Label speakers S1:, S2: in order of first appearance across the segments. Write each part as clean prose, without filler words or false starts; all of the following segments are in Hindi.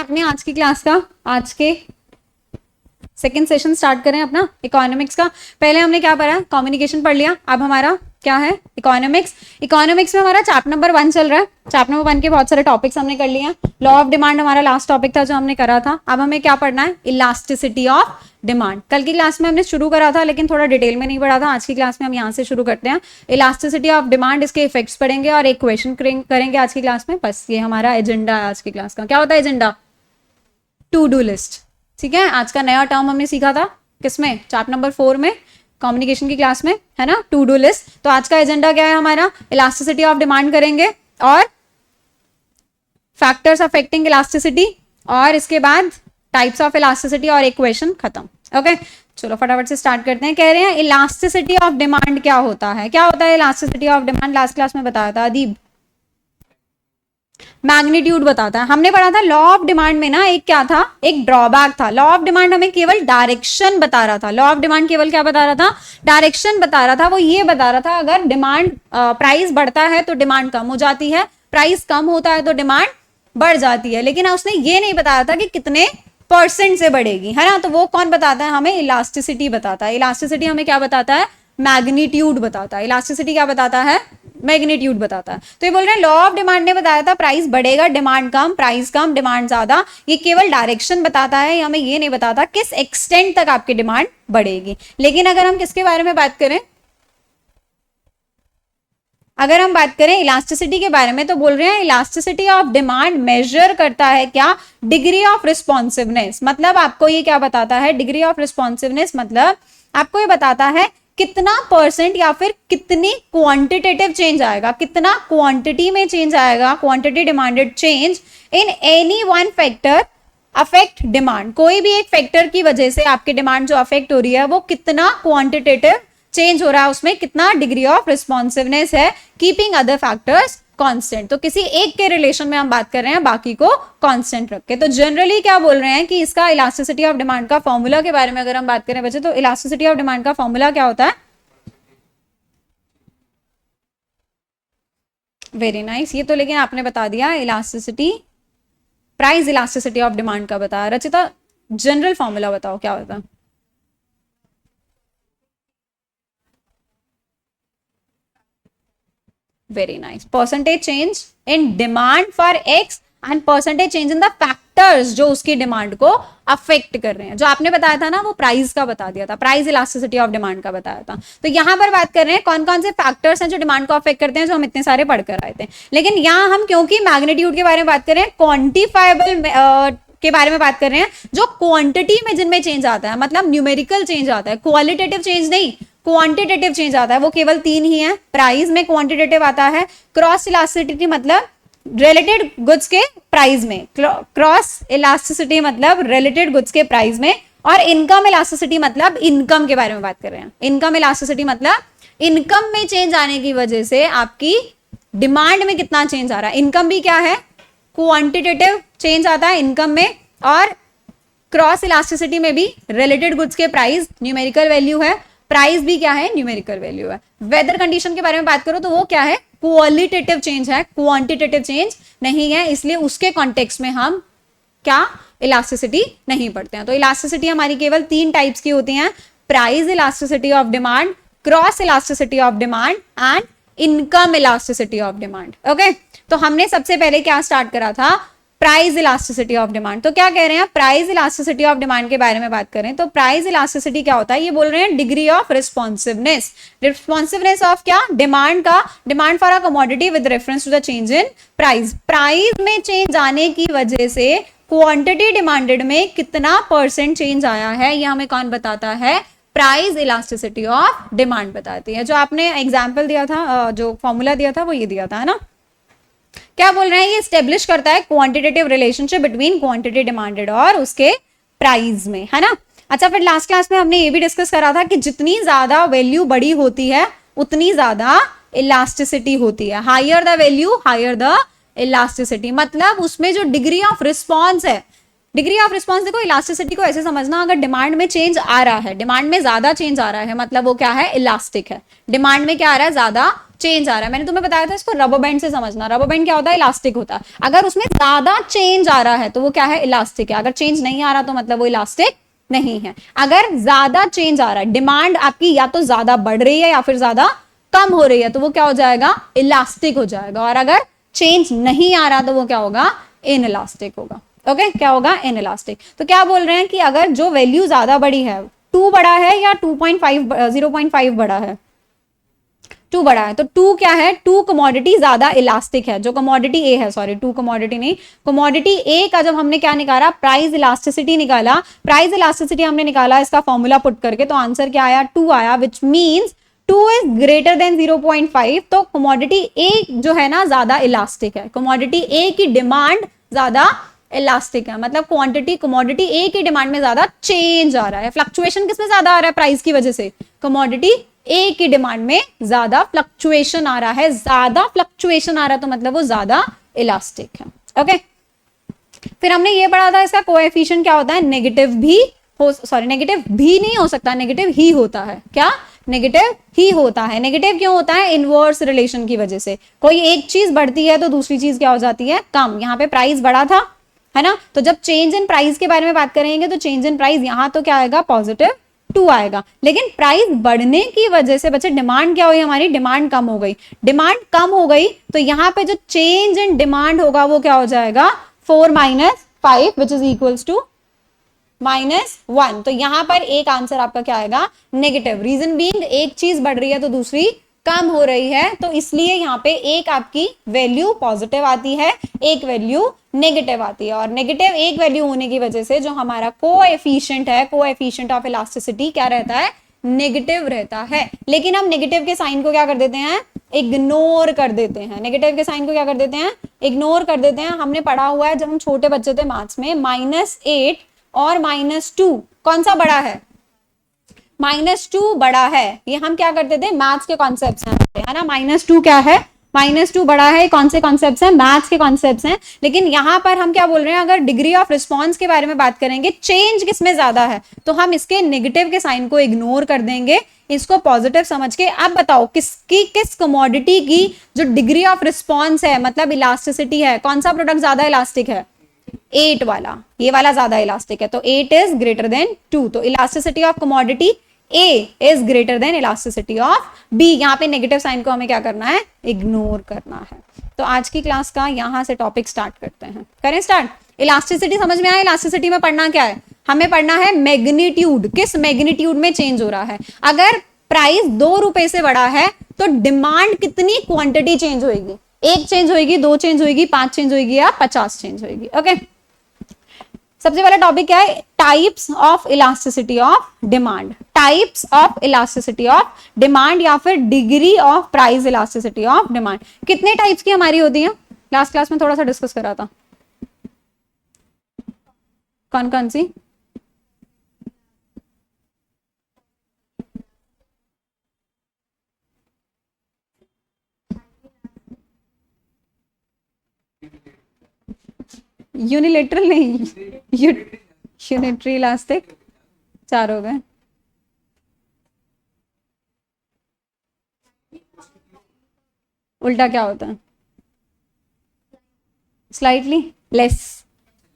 S1: आपने आज की क्लास का, आज के सेकंड सेशन स्टार्ट करें अपना इकोनॉमिक्स का। पहले हमने क्या पढ़ा, कम्युनिकेशन पढ़ लिया। अब हमारा क्या है, इकोनॉमिक्स। इकोनॉमिक्स में हमारा चैप्टर नंबर 1 चल रहा है। चैप्टर नंबर 1 के बहुत सारे टॉपिक्स हमने कर लिए हैं। लॉ ऑफ डिमांड हमारा लास्ट टॉपिक था जो हमने करा था। अब हमें क्या पढ़ना है, इलास्टिसिटी ऑफ डिमांड। कल की क्लास में हमने शुरू करा था लेकिन थोड़ा डिटेल में नहीं पढ़ा था। आज की क्लास में हम यहाँ से शुरू करते हैं। इलास्टिसिटी ऑफ डिमांड, इसके इफेक्ट्स पढ़ेंगे और एक क्वेश्चन करेंगे आज की क्लास में। बस ये हमारा एजेंडा है आज की क्लास का। क्या होता है एजेंडा, टू डू लिस्ट। ठीक है, आज का नया टर्म हमने सीखा था किसमें, चैप्टर नंबर 4 में, कम्युनिकेशन की क्लास में, है ना, टू डू लिस्ट। तो आज का एजेंडा क्या है हमारा, इलास्टिसिटी ऑफ डिमांड करेंगे और फैक्टर्स अफेक्टिंग इलास्टिसिटी, और इसके बाद टाइप्स ऑफ इलास्टिसिटी और इक्वेशन खत्म। ओके, चलो फटाफट से स्टार्ट करते हैं। कह रहे हैं इलास्टिसिटी ऑफ डिमांड क्या होता है। क्या होता है elasticity of demand, last class में बताया था अदीब, मैग्नीट्यूड बताता है। हमने पढ़ा था लॉ ऑफ डिमांड में ना एक क्या था, एक ड्रॉबैक था। लॉ ऑफ डिमांड हमें केवल डायरेक्शन बता रहा था। लॉ ऑफ डिमांड केवल क्या बता रहा था, डायरेक्शन बता रहा था। वो ये बता रहा था अगर डिमांड प्राइस बढ़ता है तो डिमांड कम हो जाती है, प्राइस कम होता है तो डिमांड बढ़ जाती है। लेकिन उसने ये नहीं बताया था कि कितने परसेंट से बढ़ेगी, है ना। तो वो कौन बताता है हमें, इलास्टिसिटी बताता है। इलास्टिसिटी हमें क्या बताता है, मैग्नीट्यूड बताता है। इलास्टिसिटी क्या बताता है, मैग्नीट्यूड बताता है। तो ये बोल रहे हैं लॉ ऑफ डिमांड ने बताया था प्राइस बढ़ेगा, डिमांड कम, प्राइस कम, डिमांड ज्यादा। ये केवल डायरेक्शन बताता है, हमें ये नहीं बताता किस एक्सटेंट तक आपकी डिमांड बढ़ेगी। लेकिन अगर हम किसके बारे में बात करें, अगर हम बात करें इलास्टिसिटी के बारे में, तो बोल रहे हैं इलास्टिसिटी ऑफ डिमांड मेजर करता है क्या, डिग्री ऑफ रिस्पॉन्सिवनेस। मतलब आपको ये क्या बताता है, डिग्री ऑफ रिस्पॉन्सिवनेस मतलब आपको ये बताता है कितना परसेंट या फिर कितनी क्वांटिटेटिव चेंज आएगा, कितना क्वांटिटी में चेंज आएगा, quantity demanded change in any one factor affect demand. कोई भी एक फैक्टर की वजह से आपकी डिमांड जो अफेक्ट हो रही है वो कितना क्वांटिटेटिव चेंज हो रहा है, उसमें कितना डिग्री ऑफ रिस्पॉन्सिवनेस है, कीपिंग अदर फैक्टर्स कांस्टेंट। तो किसी एक के रिलेशन में हम बात कर रहे हैं, बाकी को कांस्टेंट रख के। तो जनरली क्या बोल रहे हैं कि इसका इलास्टिसिटी ऑफ डिमांड का फॉर्मूला के बारे में अगर हम बात करें बच्चे, तो इलास्टिसिटी ऑफ डिमांड का फॉर्मूला क्या होता है, वेरी नाइस। ये तो लेकिन आपने बता दिया elasticity, price elasticity of demand का बताया। रचिता जनरल फॉर्मूला बताओ क्या होता है। Very nice, percentage change in demand for x and percentage change in the factors जो उसकी डिमांड को अफेक्ट कर रहे हैं। जो आपने बताया था ना वो प्राइस का बता दिया था, प्राइस इलास्टिसिटी ऑफ डिमांड का बताया था। तो यहां पर बात कर रहे हैं कौन कौन से फैक्टर्स हैं जो डिमांड को अफेक्ट करते हैं, जो हम इतने सारे पढ़कर आए थे। लेकिन यहां हम क्योंकि मैग्नीट्यूड के बारे में बात कर रहे हैं, क्वांटिफाइबल के बारे में बात कर रहे हैं, जो क्वांटिटी में जिनमें चेंज आता है, मतलब न्यूमेरिकल चेंज आता है, क्वालिटेटिव चेंज नहीं, क्वांटिटेटिव चेंज आता है। वो केवल 3 ही है, प्राइस में क्वांटिटेटिव आता है, क्रॉस इलास्टिसिटी मतलब रिलेटेड गुड्स के प्राइस में, क्रॉस इलास्टिसिटी मतलब रिलेटेड गुड्स के प्राइस में, और इनकम इलास्टिसिटी मतलब इनकम के बारे में बात कर रहे हैं। इनकम इलास्टिसिटी मतलब इनकम में चेंज आने की वजह से आपकी डिमांड में कितना चेंज आ रहा है। इनकम भी क्या है, क्वांटिटेटिव चेंज आता है इनकम में, और क्रॉस इलास्टिसिटी में भी रिलेटेड गुड्स के प्राइस न्यूमेरिकल वैल्यू है, प्राइस भी क्या है, न्यूमेरिकल वैल्यू है। वेदर कंडीशन के बारे में बात करो तो वो क्या है, क्वालिटेटिव चेंज है, क्वांटिटेटिव चेंज नहीं है, इसलिए उसके कॉन्टेक्स्ट में हम क्या, इलास्टिसिटी नहीं पढ़ते हैं। तो इलास्टिसिटी हमारी केवल 3 टाइप्स की होती हैं, price elasticity of demand, cross elasticity of demand and income elasticity of demand. Okay, तो हमने सबसे पहले क्या स्टार्ट करा था, प्राइस इलास्टिसिटी ऑफ डिमांड। तो क्या कह रहे हैं, प्राइस इलास्टिसिटी ऑफ डिमांड के बारे में बात करें तो प्राइस इलास्टिसिटी क्या होता है, ये बोल रहे हैं degree of responsiveness. Responsiveness of क्या, डिमांड का, demand for a commodity with reference to the change in price. Price में चेंज आने की वजह से क्वांटिटी डिमांडेड में कितना परसेंट चेंज आया है, ये हमें कौन बताता है, प्राइस इलास्टिसिटी ऑफ डिमांड बताती है। जो आपने एग्जाम्पल दिया था, जो फॉर्मूला दिया था वो ये दिया था, है ना। क्या बोल रहे हैं, ये स्टेब्लिश करता है quantitative relationship between quantity demanded और उसके प्राइस में, है ना। अच्छा, फिर लास्ट क्लास में हमने ये भी डिस्कस करा था कि जितनी ज्यादा वैल्यू बड़ी होती है उतनी ज्यादा इलास्टिसिटी होती है। Higher the value higher the elasticity, मतलब उसमें जो डिग्री ऑफ रिस्पॉन्स है, डिग्री ऑफ रिस्पॉन्स, देखो इलास्टिसिटी को ऐसे समझना, अगर डिमांड में चेंज आ रहा है, डिमांड में ज्यादा चेंज आ रहा है, मतलब वो क्या है, इलास्टिक है। डिमांड में क्या आ रहा है, ज्यादा चेंज आ रहा है, मैंने तुम्हें बताया था इसको रबर बैंड से समझना। रबर बैंड क्या होता है, इलास्टिक होता है। अगर उसमें ज्यादा चेंज आ रहा है तो वो क्या है, इलास्टिक है। अगर चेंज नहीं आ रहा तो मतलब वो इलास्टिक नहीं है। अगर ज्यादा चेंज आ रहा है, डिमांड आपकी या तो ज्यादा बढ़ रही है या फिर ज्यादा कम हो रही है, तो वो क्या हो जाएगा, इलास्टिक हो जाएगा। और अगर चेंज नहीं आ रहा तो वो क्या होगा, इनइलास्टिक होगा। ओके, क्या होगा, इनइलास्टिक। तो क्या बोल रहे हैं कि अगर जो वैल्यू ज्यादा बड़ी है, 2 बड़ा है या 2.5 0.5 बड़ा है, 2 बड़ा है, तो 2 क्या है, 2 कमोडिटी ज्यादा इलास्टिक है। जो कमोडिटी ए है, सॉरी 2 कमोडिटी नहीं, कमोडिटी ए का जब हमने क्या निकाला, प्राइस इलास्टिसिटी निकाला। प्राइस इलास्टिसिटी हमने निकाला इसका फॉर्मूला पुट करके, तो आंसर क्या आया, 2 आया, which means 2 is greater than 0.5। तो कमोडिटी ए जो है ना ज्यादा इलास्टिक है, कमोडिटी ए की डिमांड ज्यादा इलास्टिक है, मतलब क्वांटिटी कमोडिटी ए की डिमांड में ज्यादा चेंज आ रहा है। फ्लक्चुएशन किसमें ज्यादा आ रहा है, प्राइस की वजह से। कमोडिटी ए की डिमांड में ज्यादा फ्लक्चुएशन आ रहा है, ज्यादा फ्लक्चुएशन आ रहा है तो मतलब वो ज्यादा इलास्टिक है। ओके, फिर हमने ये पढ़ा था इसका कोएफिशिएंट क्या होता है, नेगेटिव भी हो, सॉरी नेगेटिव भी नहीं हो सकता, नेगेटिव ही होता है। क्या, नेगेटिव ही होता है। नेगेटिव क्यों होता है, इनवर्स रिलेशन की वजह से। कोई एक चीज बढ़ती है तो दूसरी चीज क्या हो जाती है, कम। यहाँ पे प्राइस बढ़ा था, है ना, तो जब चेंज इन प्राइस के बारे में बात करेंगे तो चेंज इन प्राइस यहाँ तो क्या आएगा, पॉजिटिव 2 आएगा। लेकिन प्राइस बढ़ने की वजह से बच्चे डिमांड क्या हुई, हमारी डिमांड कम हो गई। डिमांड कम हो गई तो यहाँ पे जो चेंज इन डिमांड होगा वो क्या हो जाएगा, 4 - 5 विच इज इक्वल्स टू -1। तो यहां पर एक आंसर आपका क्या आएगा, नेगेटिव। रीजन बीइंग एक चीज बढ़ रही है तो दूसरी कम हो रही है, तो इसलिए यहाँ पे एक आपकी वैल्यू पॉजिटिव आती है, एक वैल्यू नेगेटिव आती है। और नेगेटिव एक वैल्यू होने की वजह से जो हमारा कोएफिशिएंट है, कोएफिशिएंट ऑफ इलास्टिसिटी क्या रहता है, नेगेटिव रहता है। लेकिन हम नेगेटिव के साइन को क्या कर देते हैं, इग्नोर कर देते हैं। नेगेटिव के साइन को क्या कर देते हैं, इग्नोर कर देते हैं। हमने पढ़ा हुआ है जब हम छोटे बच्चे थे मैथ्स में, -8 और -2 कौन सा बड़ा है, -2 बड़ा है। ये हम क्या करते थे, मैथ्स के कॉन्सेप्ट्स हैं, है ना। -2 क्या है, -2 बड़ा है, कौन से कॉन्सेप्ट्स हैं, मैथ्स के कॉन्सेप्ट्स हैं। लेकिन यहाँ पर हम क्या बोल रहे हैं, अगर डिग्री ऑफ रिस्पॉन्स के बारे में बात करेंगे, चेंज किसमें ज्यादा है, तो हम इसके नेगेटिव के साइन को इग्नोर कर देंगे, इसको पॉजिटिव समझ के। अब बताओ किस कमोडिटी की जो डिग्री ऑफ रिस्पॉन्स है, मतलब इलास्टिसिटी है, कौन सा प्रोडक्ट ज्यादा इलास्टिक है, 8 वाला, ये वाला ज्यादा इलास्टिक है। तो 8 इज ग्रेटर देन 2। तो elasticity of commodity A is greater than elasticity of B। यहाँ पे नेगेटिव साइन को हमें क्या करना है, इग्नोर करना है। तो आज की क्लास का यहाँ से टॉपिक स्टार्ट करते हैं, करें स्टार्ट। इलास्टिसिटी समझ में आया, इलास्टिसिटी में पढ़ना क्या है, हमें पढ़ना है मैग्नीट्यूड, किस मैग्नीट्यूड में चेंज हो रहा है। अगर प्राइस 2 रुपए से बड़ा है तो डिमांड कितनी क्वांटिटी चेंज होगी, 1 चेंज होगी, 2 चेंज होगी, 5 चेंज होगी या 50 चेंज होगी। ओके, सबसे पहला टॉपिक क्या है, types of elasticity of demand. Types of elasticity of demand या फिर degree of price elasticity of demand. कितने टाइप्स की हमारी होती है, लास्ट क्लास में थोड़ा सा डिस्कस करा था, कौन कौन सी, यूनिलेटरल नहीं, यूनिटरी इलास्टिक, 4 हो गए। उल्टा क्या होता है, slightly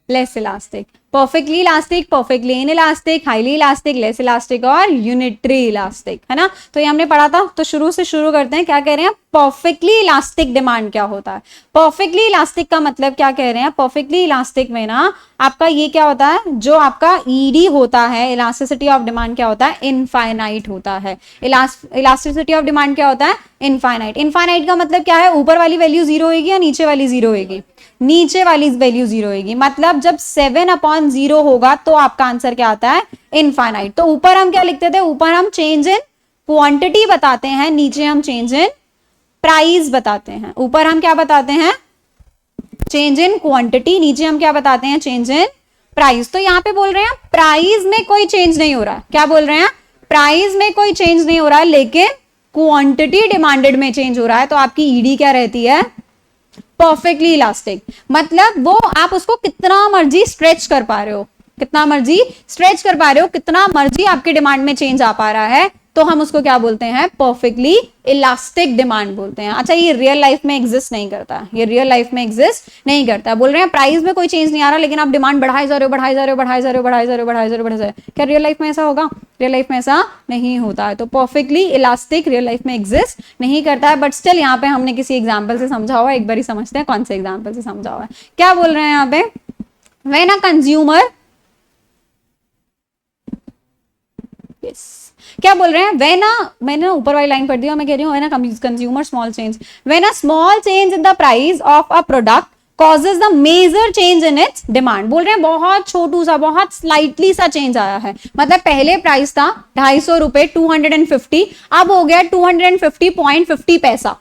S1: less elastic, perfectly elastic, perfectly inelastic, highly elastic, less elastic और यूनिटरी इलास्टिक, है ना। तो ये हमने पढ़ा था, तो शुरू से शुरू करते हैं। क्या कह रहे हैं, परफेक्टली इलास्टिक डिमांड क्या होता है। परफेक्टली इलास्टिक का मतलब क्या कह रहे हैं, परफेक्टली इलास्टिक में ना आपका ये क्या होता है, जो आपका ईडी होता है, इलास्टिसिटी ऑफ डिमांड क्या होता है, इनफाइनाइट होता है। इलास्टिसिटी ऑफ डिमांड क्या होता है, इनफाइनाइट। इनफाइनाइट का मतलब क्या है, ऊपर वाली वैल्यू 0 होगी या नीचे वाली 0 होगी, नीचे वाली वैल्यू 0 होगी। मतलब जब 7/0 होगा तो आपका आंसर क्या आता है, इनफाइनाइट। तो ऊपर हम क्या लिखते थे, ऊपर हम चेंज इन क्वांटिटी बताते हैं, नीचे हम चेंज इन प्राइस बताते हैं। ऊपर हम क्या बताते हैं, चेंज इन क्वांटिटी, नीचे हम क्या बताते हैं, चेंज इन प्राइस। तो यहाँ पे बोल रहे हैं प्राइस में कोई चेंज नहीं हो रहा है। क्या बोल रहे हैं, प्राइस में कोई चेंज नहीं हो रहा है, लेकिन क्वांटिटी डिमांडेड में चेंज हो रहा है। तो आपकी ईडी क्या रहती है, परफेक्टली इलास्टिक। मतलब वो आप उसको कितना मर्जी स्ट्रेच कर पा रहे हो, कितना मर्जी स्ट्रेच कर पा रहे हो, कितना मर्जी आपके डिमांड में चेंज आ पा रहा है, तो हम उसको क्या बोलते हैं, परफेक्टली इलास्टिक डिमांड बोलते हैं। अच्छा, ये रियल लाइफ में एग्जिस्ट नहीं करता है, ये रियल लाइफ में एग्जिस्ट नहीं करता है। बोल रहे हैं प्राइस में कोई चेंज नहीं आ रहा, लेकिन आप डिमांड बढ़ाए जा रहे हो, बढ़ाए जा रहे हो, बढ़ाए जा रहे हो, बढ़ाए जा रहे हो, बढ़ाए जा रहे हो, बढ़ाए जा रहे हो। क्या रियल लाइफ में ऐसा होगा? रियल लाइफ में ऐसा नहीं होता है। तो परफेक्टली इलास्टिक रियल लाइफ में एग्जिस्ट नहीं करता है, बट स्टिल यहाँ पे हमने किसी एग्जाम्पल से समझा हुआ है। एक बार ही समझते हैं कौन से एग्जाम्पल से समझा हुआ है। क्या बोल रहे हैं यहाँ पे, व्हेन अ कंज्यूमर, क्या बोल रहे हैं, मैंने ऊपर वाली लाइन पढ़ दी और मैं कह रही हूँ when a consumer small change, when a small change in the price of a product causes the major change in its demand। बोल रहे हैं बहुत छोटू सा, बहुत स्लाइटली सा चेंज आया है। मतलब पहले प्राइस था 250 रुपए, 250, अब हो गया 250.50 पैसा।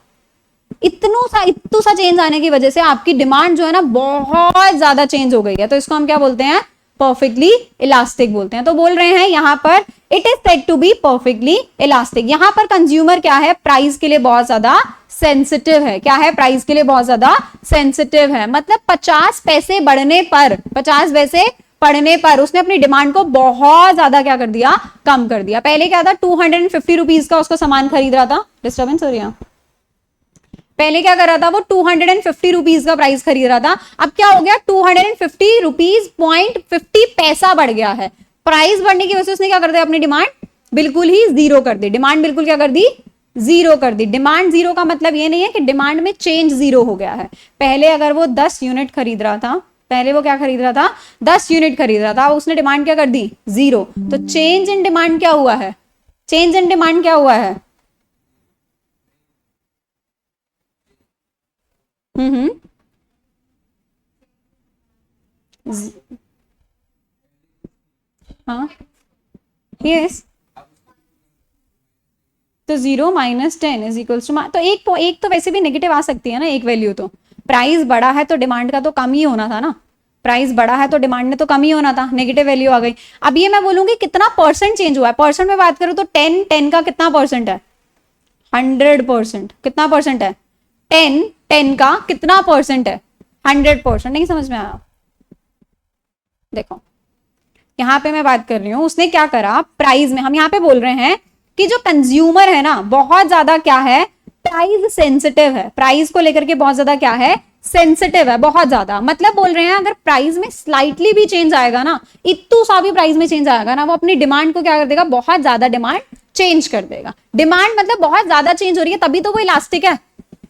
S1: इतनू सा चेंज आने की वजह से आपकी डिमांड जो है ना बहुत ज्यादा चेंज हो गई है। तो इसको हम क्या बोलते हैं, परफेक्टली इलास्टिक बोलते हैं। तो बोल रहे हैं यहाँ पर it is said to be perfectly elastic. यहाँ पर कंज्यूमर क्या है, प्राइस के लिए बहुत ज्यादा सेंसिटिव है। क्या है, प्राइस के लिए बहुत ज्यादा सेंसिटिव है। मतलब 50 पैसे बढ़ने पर, 50 पैसे पढ़ने पर उसने अपनी डिमांड को बहुत ज्यादा क्या कर दिया, कम कर दिया। पहले क्या था, 250 रुपीज का उसको सामान खरीद रहा था, डिस्टर्बेंस हो रही है, पहले क्या कर रहा था वो 250 रुपीज का प्राइस खरीद रहा था, अब क्या हो गया 250 रुपीज .50 पैसा बढ़ गया है। प्राइस बढ़ने की वजह से उसने क्या कर दिया, अपनी डिमांड बिल्कुल ही जीरो कर दी। डिमांड बिल्कुल क्या कर दी, जीरो कर दी। डिमांड जीरो का मतलब ये नहीं है कि डिमांड में चेंज जीरो हो गया है। पहले अगर वो 10 यूनिट खरीद रहा था, पहले वो क्या खरीद रहा था, 10 यूनिट खरीद रहा था, उसने डिमांड क्या कर दी, जीरो। तो चेंज इन डिमांड क्या हुआ है, चेंज इन डिमांड क्या हुआ है, हम्म, हाँ, यस। तो 0 - 10 इज इक्वल्स टू, तो एक तो वैसे भी नेगेटिव आ सकती है ना, एक वैल्यू। तो प्राइस बढ़ा है तो डिमांड का तो कम ही होना था ना, प्राइस बढ़ा है तो डिमांड में तो कम ही होना था, नेगेटिव वैल्यू आ गई। अब ये मैं बोलूंगी कितना परसेंट चेंज हुआ है, परसेंट में बात करूं तो 10 का कितना परसेंट है, 100%। कितना परसेंट है, 10 का कितना परसेंट है, 100%। नहीं समझ में आया, देखो यहां पे मैं बात कर रही हूं, उसने क्या करा, प्राइस में हम यहां पे बोल रहे हैं कि जो कंज्यूमर है ना बहुत ज्यादा क्या है, प्राइस सेंसिटिव है। प्राइस को लेकर के बहुत ज्यादा क्या है, सेंसिटिव है, बहुत ज्यादा। मतलब बोल रहे हैं अगर प्राइस में स्लाइटली भी चेंज आएगा ना, इतू सा भी प्राइस में चेंज आएगा ना, वो अपनी डिमांड को क्या कर देगा, बहुत ज्यादा डिमांड चेंज कर देगा। डिमांड मतलब बहुत ज्यादा चेंज हो रही है, तभी तो वो इलास्टिक है।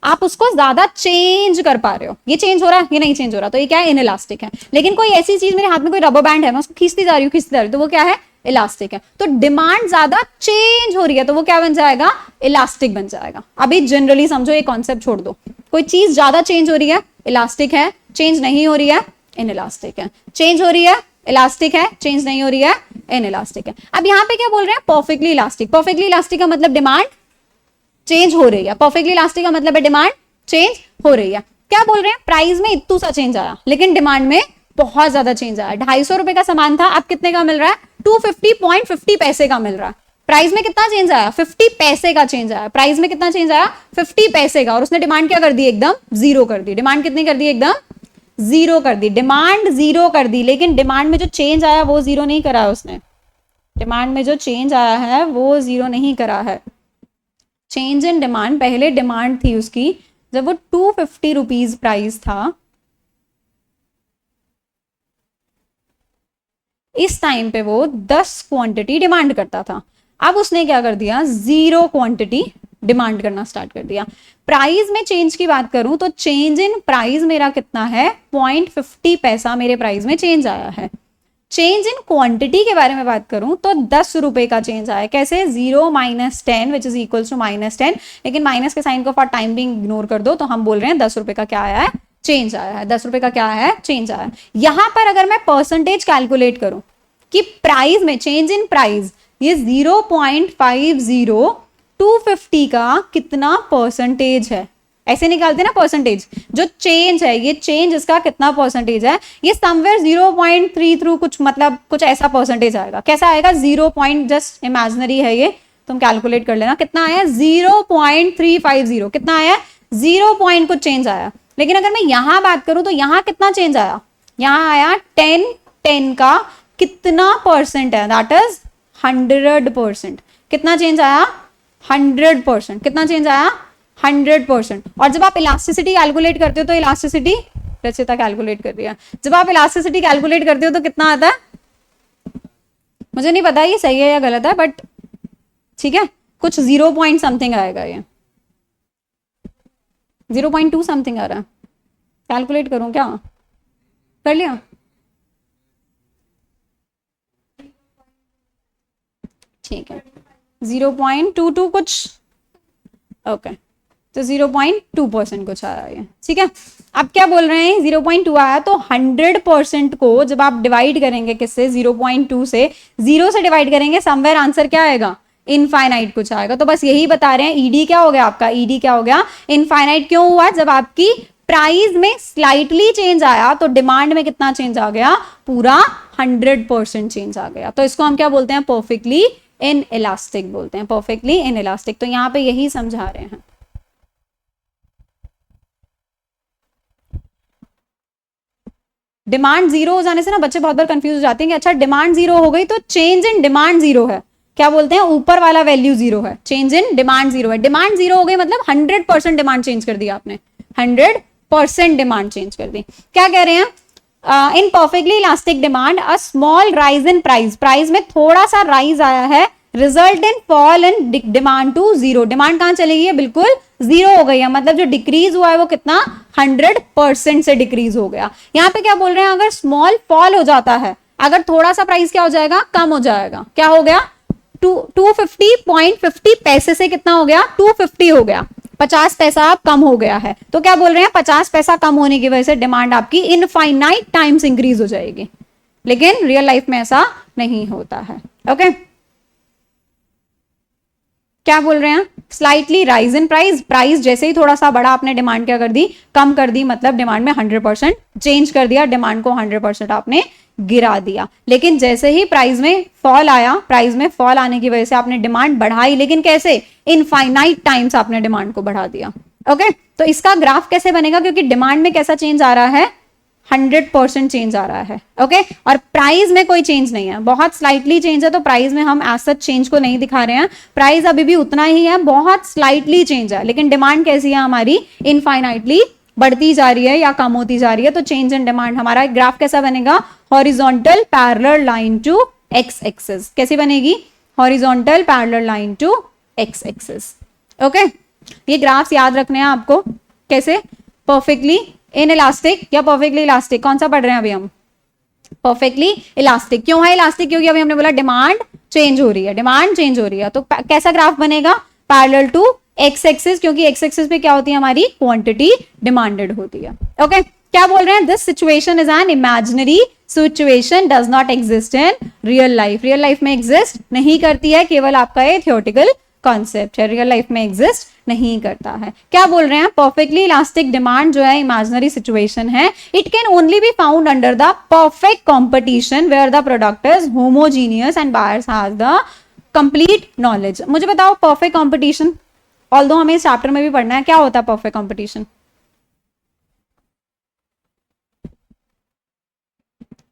S1: आप उसको ज्यादा चेंज कर पा रहे हो, ये चेंज हो रहा है, ये नहीं चेंज हो रहा, तो ये क्या है, इनइलास्टिक है। लेकिन कोई ऐसी चीज, मेरे हाथ में कोई रबर बैंड है, मैं उसको खींचती जा रही हूँ, तो वो क्या है, इलास्टिक है। तो डिमांड ज्यादा चेंज हो रही है तो वो क्या बन जाएगा, इलास्टिक बन जाएगा। अभी जनरली समझो, ये कॉन्सेप्ट छोड़ दो, कोई चीज ज्यादा चेंज हो रही है, इलास्टिक है, चेंज नहीं हो रही है, इनइलास्टिक है। चेंज हो रही है, इलास्टिक है, चेंज नहीं हो रही है, इनइलास्टिक है। अब यहाँ पे क्या बोल रहे हैं, परफेक्टली इलास्टिक। परफेक्टली इलास्टिक का मतलब डिमांड चेंज हो रही है, परफेक्टली इलास्टिक का मतलब है डिमांड चेंज हो रही है। क्या बोल रहे हैं, प्राइस में इतू सा चेंज आया, लेकिन डिमांड में बहुत ज्यादा चेंज आया। 250 रुपए का सामान था, अब कितने का मिल रहा है, 250.50 पैसे का मिल रहा है। प्राइस में कितना चेंज आया, 50 पैसे का चेंज आया। प्राइस में कितना चेंज आया, 50 पैसे का। और उसने डिमांड क्या कर दी, एकदम जीरो कर दी। डिमांड कितनी कर दी, एकदम जीरो कर दी। डिमांड जीरो कर दी, लेकिन डिमांड में जो चेंज आया वो जीरो नहीं करा है उसने। डिमांड में जो चेंज आया है वो जीरो नहीं करा है। चेंज इन डिमांड, पहले डिमांड थी उसकी, जब वो 250 रुपीज प्राइस था, इस टाइम पे वो 10 क्वांटिटी डिमांड करता था। अब उसने क्या कर दिया, 0 क्वांटिटी डिमांड करना स्टार्ट कर दिया। प्राइस में चेंज की बात करूं तो चेंज इन प्राइस मेरा कितना है, 0.50 पैसा मेरे प्राइस में चेंज आया है। चेंज इन क्वांटिटी के बारे में बात करूं तो 10 रुपए का चेंज आया। कैसे, 0 - 10 विच इज इक्वल टू -10, लेकिन माइनस के साइन को फॉर टाइम बिंग इग्नोर कर दो, तो हम बोल रहे हैं 10 रुपए का क्या आया है, चेंज आया है। 10 रुपए का क्या है, चेंज आया है। यहां पर अगर मैं परसेंटेज कैलकुलेट करूं कि प्राइस में चेंज इन प्राइस, ये 0.50 250 का कितना परसेंटेज है, ऐसे निकालते हैं ना परसेंटेज। जो चेंज है, ये चेंज इसका कितना परसेंटेज है, ये समवेयर 0.33 कुछ, मतलब कुछ ऐसा परसेंटेज आएगा। कैसा आएगा, 0. जस्ट इमेजिनरी है ये, तुम कैलकुलेट कर लेना कितना आया, 0.350। कितना आया, 0 कुछ चेंज आया। लेकिन अगर मैं यहां बात करूं तो यहां कितना चेंज आया, यहां आया 10 का कितना परसेंट है, दैट इज 100%। कितना चेंज आया? 100%। कितना चेंज आया? 100%। और जब आप इलास्टिसिटी कैलकुलेट करते हो तो इलास्टिसिटी, रचिता कैलकुलेट कर रही है, जब आप इलास्टिसिटी कैलकुलेट करते हो तो कितना आता है? मुझे नहीं पता ये सही है या गलत है, बट ठीक है, कुछ 0 पॉइंट समथिंग आएगा, ये 0.2 समथिंग आ रहा है। कैलकुलेट करूं क्या? कर लिया? ठीक है, 0.22 कुछ, ओके, तो 0.2% कुछ आया है, ठीक है। अब क्या बोल रहे हैं? 0.2 आया, तो 100% को जब आप डिवाइड करेंगे किससे? 0.2 से, 0 से डिवाइड करेंगे, समवेयर आंसर क्या आएगा? इनफाइनाइट कुछ आएगा। तो बस यही बता रहे हैं, ईडी क्या हो गया आपका? ईडी क्या हो गया? इनफाइनाइट। क्यों हुआ? जब आपकी प्राइस में स्लाइटली चेंज आया तो डिमांड में कितना चेंज आ गया? पूरा 100% चेंज आ गया। तो इसको हम क्या बोलते हैं? परफेक्टली इन इलास्टिक बोलते हैं, परफेक्टली इन इलास्टिक। तो यहां पे यही समझा रहे हैं। डिमांड जीरो हो जाने से ना बच्चे बहुत बार कंफ्यूज हो जाते हैं कि अच्छा डिमांड जीरो हो गई तो चेंज इन डिमांड जीरो है। क्या बोलते हैं? ऊपर वाला वैल्यू जीरो है, चेंज इन डिमांड जीरो है। डिमांड जीरो हो गई मतलब 100% डिमांड चेंज कर दिया आपने, 100% डिमांड चेंज कर दी। क्या कह रहे हैं? In perfectly elastic demand a small rise in price, price में थोड़ा सा राइज आया है, result in fall in demand to zero. Demand कहां चली गई है? बिल्कुल जीरो हो गई है, मतलब जो डिक्रीज हुआ है वो कितना? 100% से डिक्रीज हो गया। यहां पे क्या बोल रहे हैं? अगर स्मॉल फॉल हो जाता है, अगर थोड़ा सा प्राइस क्या हो जाएगा? कम हो जाएगा। क्या हो गया? 250.50 पैसे से कितना हो गया? 250 हो गया, 50 पैसा कम हो गया है। तो क्या बोल रहे हैं? 50 पैसा कम होने की वजह से डिमांड आपकी इनफाइनाइट टाइम्स इंक्रीज हो जाएगी, लेकिन रियल लाइफ में ऐसा नहीं होता है। ओके, क्या बोल रहे हैं? Slightly rise in price, price जैसे ही थोड़ा सा बढ़ा आपने डिमांड क्या कर दी? कम कर दी, मतलब डिमांड में 100% चेंज कर दिया, डिमांड को 100% आपने गिरा दिया। लेकिन जैसे ही प्राइस में फॉल आया, प्राइस में फॉल आने की वजह से आपने डिमांड बढ़ाई, लेकिन कैसे? इनफाइनाइट टाइम्स आपने डिमांड को बढ़ा दिया। ओके, तो इसका ग्राफ कैसे बनेगा? क्योंकि डिमांड में कैसा चेंज आ रहा है? 100% चेंज आ रहा है। ओके, और प्राइस में कोई चेंज नहीं है, बहुत स्लाइटली चेंज है, तो प्राइस में हम एज सच चेंज को नहीं दिखा रहे हैं, प्राइस अभी भी उतना ही है, बहुत स्लाइटली चेंज है, लेकिन डिमांड कैसी है हमारी? इनफाइनाइटली बढ़ती जा रही है या कम होती जा रही है। तो चेंज इन डिमांड, हमारा ग्राफ कैसा बनेगा? Horizontal parallel line to X axis. कैसी बनेगी? Horizontal parallel line to X axis. Okay, ये ग्राफ्स याद रखने हैं आपको। कैसे? परफेक्टली इन इलास्टिक या परफेक्टली इलास्टिक, कौन सा पढ़ रहे हैं अभी हम? Perfectly elastic. क्यों है इलास्टिक? क्योंकि अभी हमने बोला डिमांड चेंज हो रही है, डिमांड चेंज हो रही है। तो कैसा ग्राफ बनेगा? पैरेलल टू एक्स एक्सिस, क्योंकि एक्स एक्सिस पे क्या होती है हमारी? क्वांटिटी डिमांडेड होती है। ओके, क्या बोल रहे हैं? This situation is an imaginary situation, does not exist in real life. Real life में एग्जिस्ट नहीं करती है, केवल आपका ये थियोरेटिकल कॉन्सेप्ट है, रियल लाइफ में एग्जिस्ट नहीं करता है। क्या बोल रहे हैं? परफेक्टली इलास्टिक डिमांड जो है इमेजिनरी सिचुएशन है, it can only be found under the perfect competition where the product is homogeneous and buyers has the complete knowledge. मुझे बताओ परफेक्ट कंपटीशन, ऑल्दो हमें इस चैप्टर में भी पढ़ना है, क्या होता है परफेक्ट कंपटीशन?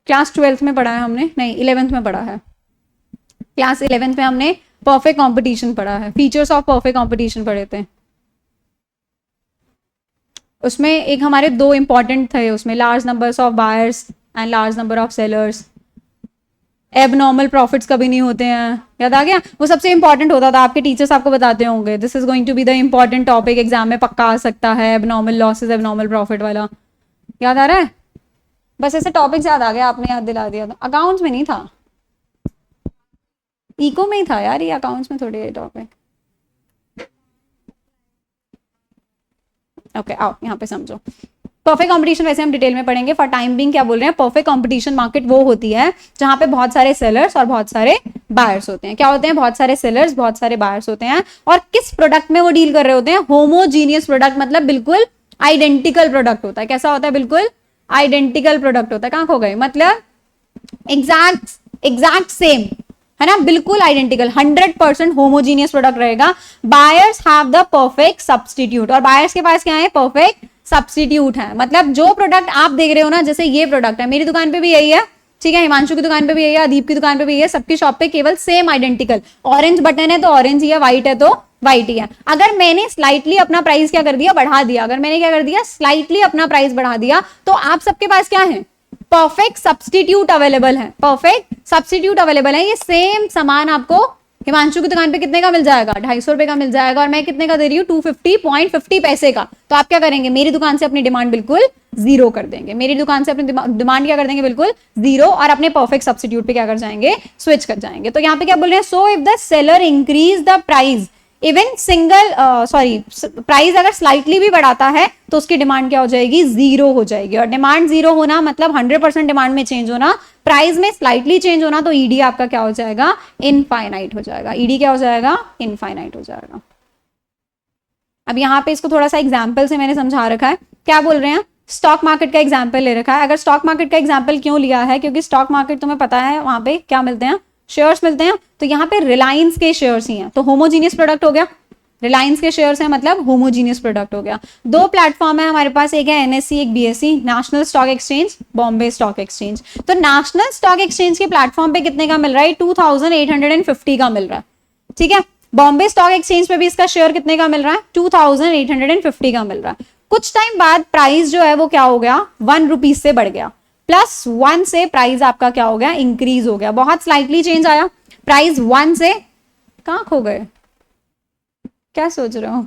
S1: क्लास 12th में पढ़ा है हमने? नहीं, 11th में पढ़ा है। क्लास 11th में हमने परफेक्ट कंपटीशन पढ़ा है, फीचर्स ऑफ परफेक्ट कंपटीशन पढ़े थे। उसमें एक हमारे दो इंपॉर्टेंट थे, उसमें large numbers of buyers and large number of sellers. Abnormal profits कभी नहीं होते हैं, याद आ गया? वो सबसे इंपॉर्टेंट होता था, आपके टीचर्स आपको बताते होंगे, this is going to be the important topic, exam में पक्का आ सकता है, एबनॉर्मल लॉसेस एबनॉर्मल प्रॉफिट वाला। याद आ रहा है? बस ऐसे टॉपिक्स याद आ गया, आपने याद दिला दिया। था अकाउंट्स में नहीं था, इको में ही था यार, ये अकाउंट्स में थोड़ी टॉपिक। ओके, आओ यहाँ पे समझो। परफेक्ट कंपटीशन वैसे हम डिटेल में पढ़ेंगे, फॉर टाइम बिंग क्या बोल रहे हैं? परफेक्ट कंपटीशन मार्केट वो होती है जहां पे बहुत सारे सेलर्स और बहुत सारे बायर्स होते हैं। क्या होते हैं? बहुत सारे सेलर्स, बहुत सारे बायर्स होते हैं। और किस प्रोडक्ट में वो डील कर रहे होते हैं? होमोजीनियस प्रोडक्ट, मतलब बिल्कुल आइडेंटिकल प्रोडक्ट होता है। कैसा होता है? बिल्कुल आइडेंटिकल प्रोडक्ट होता है। कहां खो गए? मतलब एग्जैक्ट सेम है ना, बिल्कुल आइडेंटिकल, 100% होमोजीनियस प्रोडक्ट रहेगा। Buyers have the perfect substitute, और बायर्स के पास क्या है? परफेक्ट सब्स्टिट्यूट है। मतलब जो प्रोडक्ट आप देख रहे हो ना, जैसे ये प्रोडक्ट है, मेरी दुकान पे भी यही है, ठीक है, हिमांशु की दुकान पे भी यही है, अदीप की दुकान पे भी यही है, सबकी शॉप पे केवल सेम आइडेंटिकल, ऑरेंज बटन है तो ऑरेंज ही है, व्हाइट है तो व्हाइट ही है। अगर मैंने स्लाइटली अपना प्राइस क्या कर दिया, बढ़ा दिया, अगर मैंने क्या कर दिया, स्लाइटली अपना प्राइस बढ़ा दिया, तो आप सबके पास क्या है, परफेक्ट सब्सटीट्यूट अवेलेबल है, परफेक्ट सब्सटीट्यूट अवेलेबल है। ये सेम सामान आपको हिमांशु की दुकान पे कितने का मिल जाएगा, 250 रुपए का मिल जाएगा, और मैं कितने का दे रही हूँ, 250.50 पैसे का। तो आप क्या करेंगे, मेरी दुकान से अपनी डिमांड बिल्कुल जीरो कर देंगे, मेरी दुकान से अपनी डिमांड क्या कर देंगे, बिल्कुल जीरो, और अपने परफेक्ट सब्सटीट्यूट पे क्या कर जाएंगे, स्विच कर जाएंगे। तो यहाँ पे क्या बोल रहे हैं, so if the seller increase the price even single price अगर स्लाइटली भी बढ़ाता है तो उसकी डिमांड क्या हो जाएगी, जीरो हो जाएगी। और डिमांड जीरो होना मतलब 100% डिमांड में चेंज होना, प्राइस में स्लाइटली चेंज होना, तो ईडी आपका क्या हो जाएगा, इनफाइनाइट हो जाएगा। ईडी क्या हो जाएगा, इनफाइनाइट हो जाएगा। अब यहाँ पे इसको थोड़ा सा एग्जाम्पल से मैंने समझा रखा है। क्या बोल रहे हैं, स्टॉक मार्केट का एग्जाम्पल ले रखा है। अगर स्टॉक मार्केट का एग्जाम्पल क्यों लिया है, क्योंकि स्टॉक मार्केट तुम्हें पता है वहां पे क्या मिलते हैं, शेयर्स मिलते हैं। तो यहाँ पे रिलायंस के शेयर्स ही हैं, तो होमोजीनियस प्रोडक्ट हो गया, रिलायंस के शेयर्स हैं मतलब होमोजीनियस प्रोडक्ट हो गया। दो प्लेटफॉर्म है हमारे पास, एक है एनएससी, एक BSc, national stock exchange, Bombay stock exchange. तो नेशनल स्टॉक एक्सचेंज के प्लेटफॉर्म पे कितने का मिल रहा है, 2850 का मिल रहा है, ठीक है। बॉम्बे स्टॉक एक्सचेंज पे भी इसका शेयर कितने का मिल रहा है, 2850 का मिल रहा है। कुछ टाइम बाद प्राइस जो है वो क्या हो गया, 1 रुपीज से बढ़ गया, +1 से प्राइस आपका क्या हो गया, इंक्रीज हो गया, बहुत स्लाइटली चेंज आया। प्राइस 1 से कहां खो गए, क्या सोच रहे हो,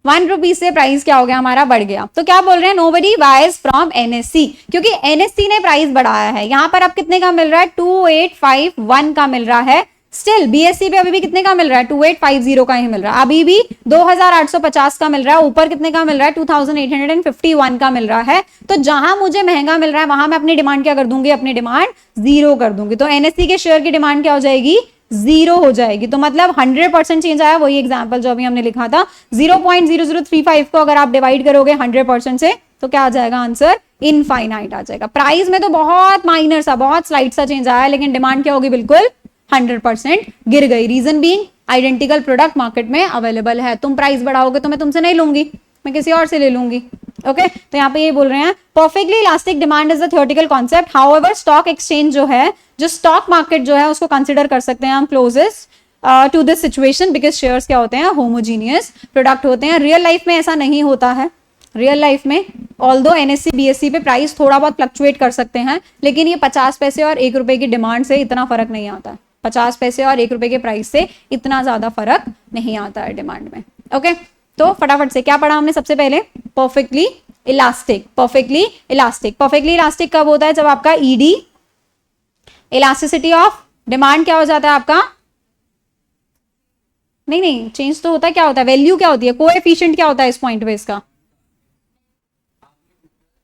S1: 1 रुपीज से प्राइस क्या हो गया हमारा, बढ़ गया। तो क्या बोल रहे हैं, नोबडी बायज फ्रॉम एनएससी, क्योंकि एनएससी ने प्राइस बढ़ाया है। यहां पर अब कितने का मिल रहा है, 2851 का मिल रहा है। स्टिल बीएससी पे अभी भी कितने का मिल रहा है, 2850 का ही मिल रहा है, अभी भी 2850 का मिल रहा है। ऊपर कितने का मिल रहा है, 2851 का मिल रहा है। तो जहां मुझे महंगा मिल रहा है वहां मैं अपनी डिमांड क्या कर दूंगी, अपनी डिमांड जीरो कर दूंगी। तो एनएससी के शेयर की डिमांड क्या हो जाएगी, जीरो हो जाएगी। तो मतलब 100% चेंज आया, वही एग्जांपल जो अभी हमने लिखा था, 0.0035 को अगर आप डिवाइड करोगे 100% से तो क्या आ जाएगा आंसर, इनफाइनाइट आ जाएगा। प्राइस में तो बहुत माइनर सा, बहुत स्लाइट सा चेंज आया, लेकिन डिमांड क्या होगी, बिल्कुल 100% गिर गई। Reason being identical product market में अवेलेबल है। तुम प्राइस बढ़ाओगे तो मैं तुमसे नहीं लूंगी, मैं किसी और से ले लूंगी। ओके तो यहाँ पे ये बोल रहे हैं perfectly elastic demand is the theoretical concept, however stock exchange जो है, जो स्टॉक मार्केट जो है उसको कंसिडर कर सकते हैं हम closest to this situation, because shares क्या होते हैं, होमोजीनियस प्रोडक्ट होते हैं। रियल लाइफ में ऐसा नहीं होता है। रियल लाइफ में ऑल्दो एनएससी बीएससी पे प्राइस थोड़ा बहुत फ्लक्चुएट कर सकते हैं, लेकिन ये 50 पैसे और 1 रुपए की डिमांड से इतना फर्क नहीं आता है। 50 पैसे और 1 रुपए के प्राइस से इतना ज्यादा फर्क नहीं आता है डिमांड में। ओके तो फटाफट से क्या पढ़ा हमने, सबसे पहले perfectly elastic. Perfectly elastic, perfectly elastic कब होता है, जब आपका ईडी इलास्टिसिटी ऑफ डिमांड क्या हो जाता है आपका, नहीं चेंज तो होता है, क्या होता है, वैल्यू क्या होती है, कोएफिशिएंट क्या होता है इस पॉइंट पे इसका,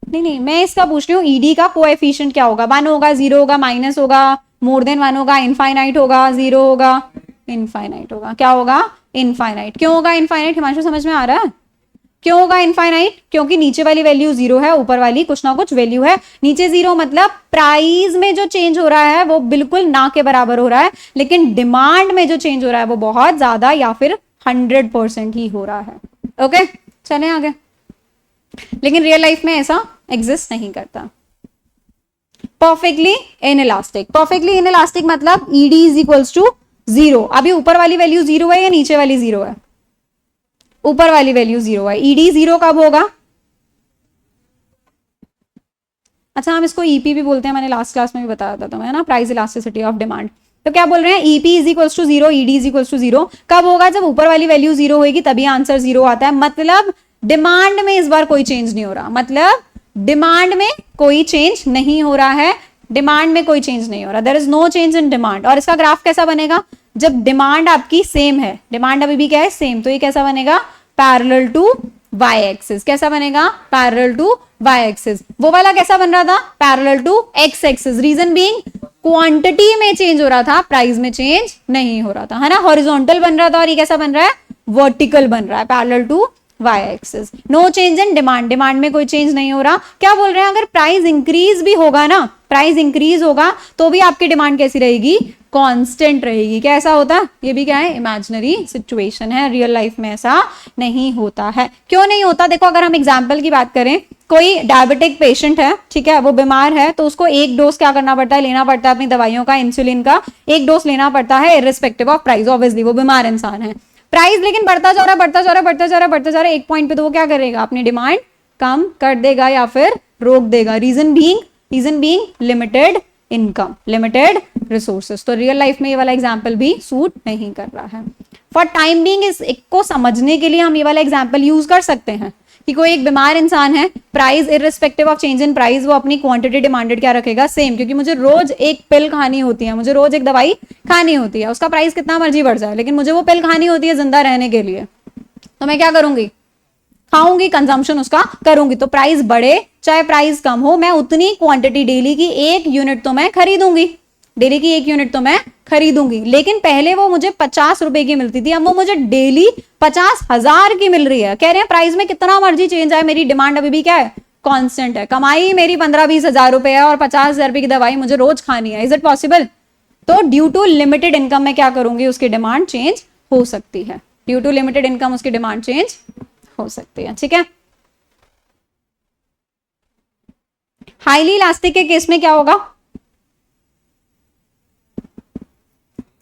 S1: नहीं मैं इसका पूछ रही हूँ, ईडी का कोएफिशिएंट क्या होगा, 1 होगा, 0 होगा, माइनस होगा, मोर देन 1 होगा, इनफाइनाइट होगा, 0 होगा, इनफाइनाइट होगा, क्या होगा, इनफाइनाइट। क्यों होगा इनफाइनाइट, हिमांशु समझ में आ रहा है, क्यों होगा इनफाइनाइट, क्योंकि नीचे वाली वैल्यू 0 है, ऊपर वाली कुछ ना कुछ वैल्यू है। नीचे 0 मतलब प्राइस में जो चेंज हो रहा है वो बिल्कुल ना के बराबर हो रहा है, लेकिन डिमांड में जो चेंज हो रहा है वो बहुत ज्यादा या फिर 100% ही हो रहा है। ओके चले आगे, लेकिन रियल लाइफ में ऐसा एग्जिस्ट नहीं करता। परफेक्टली इनइलास्टिक, परफेक्टली इनइलास्टिक मतलब ईडी इज इक्वल्स टू 0। अभी ऊपर वाली वैल्यू 0 है या नीचे वाली 0 है, ऊपर वाली वैल्यू 0 है। ईडी 0 कब होगा, अच्छा हम इसको ईपी भी बोलते हैं, मैंने लास्ट क्लास में भी बताया था तुम्हें ना, प्राइस इलास्टिसिटी ऑफ डिमांड। तो क्या बोल रहे हैं, EP is equals to 0, ED is equals to 0 कब होगा, जब ऊपर वाली वैल्यू 0 होगी तभी आंसर 0 आता है। मतलब डिमांड में इस बार कोई चेंज नहीं हो रहा, मतलब डिमांड में कोई चेंज नहीं हो रहा है, डिमांड में कोई चेंज नहीं हो रहा, there is no change in demand. और इसका ग्राफ कैसा बनेगा, जब डिमांड आपकी सेम है, डिमांड अभी भी क्या है, सेम, तो ये कैसा बनेगा, पैरेलल टू वाई एक्सिस। कैसा बनेगा, पैरेलल टू वाई एक्सिस। वो वाला कैसा बन रहा था, parallel to X axis. Reason being quantity में चेंज हो रहा था, प्राइस में चेंज नहीं हो रहा था, है ना, हॉरिजॉन्टल बन रहा था, और ये कैसा बन रहा है, वर्टिकल बन रहा है, parallel to Y axis. No change in demand, demand में कोई चेंज नहीं हो रहा। क्या बोल रहे हैं, अगर प्राइस इंक्रीज भी होगा ना, प्राइस इंक्रीज होगा तो भी आपकी डिमांड कैसी रहेगी, कांस्टेंट रहेगी। क्या ऐसा होता है, ये भी क्या है, इमेजिनरी सिचुएशन है, रियल लाइफ में ऐसा नहीं होता है। क्यों नहीं होता, देखो अगर हम एग्जांपल की बात करें, कोई डायबिटिक पेशेंट है, ठीक है, वो बीमार है, तो उसको एक डोज क्या करना पड़ता है, लेना पड़ता है अपनी दवाइयों का, इंसुलिन का एक डोज लेना पड़ता है इररिस्पेक्टिव ऑफ प्राइस। ऑब्वियसली वो बीमार इंसान है, प्राइस लेकिन बढ़ता जा रहा है, बढ़ता जा रहा है, बढ़ता जा रहा है, बढ़ता जा रहा है, एक पॉइंट पे तो वो क्या करेगा, अपनी डिमांड कम कर देगा या फिर रोक देगा। Reason being limited income, limited resources. तो रियल लाइफ में ये वाला एग्जाम्पल भी सूट नहीं कर रहा है। फॉर टाइम बीइंग इस एक को समझने के लिए हम ये वाला एग्जाम्पल यूज कर सकते हैं कि कोई एक बीमार इंसान है, price irrespective of change in price वो अपनी क्वांटिटी डिमांडेड क्या रखेगा, सेम, क्योंकि मुझे रोज एक पिल खानी होती है, मुझे रोज एक दवाई खानी होती है, उसका प्राइस कितना मर्जी बढ़ जाए, लेकिन मुझे वो पिल खानी होती है जिंदा रहने के लिए, तो मैं क्या करूंगी, खाऊंगी, कंजम्पशन उसका करूंगी। तो प्राइस बढ़े चाहे प्राइस कम हो, मैं उतनी क्वांटिटी डेली की 1 यूनिट तो मैं खरीदूंगी, डेली की 1 यूनिट तो मैं खरीदूंगी। लेकिन पहले वो मुझे 50 रुपए की मिलती थी, अब वो मुझे डेली 50,000 की मिल रही है। कह रहे हैं प्राइस में कितना मर्जी चेंज आए, मेरी डिमांड अभी भी क्या है, कांस्टेंट है। कमाई मेरी 15-20 हजार रुपए है और 50,000 रुपए की दवाई मुझे रोज खानी है। Is it possible? तो ड्यू टू लिमिटेड इनकम में क्या करूंगी, उसकी डिमांड चेंज हो सकती है। ड्यू टू लिमिटेड इनकम उसकी डिमांड चेंज हो सकती है, ठीक है। हाईली इलास्टिक के केस में क्या होगा,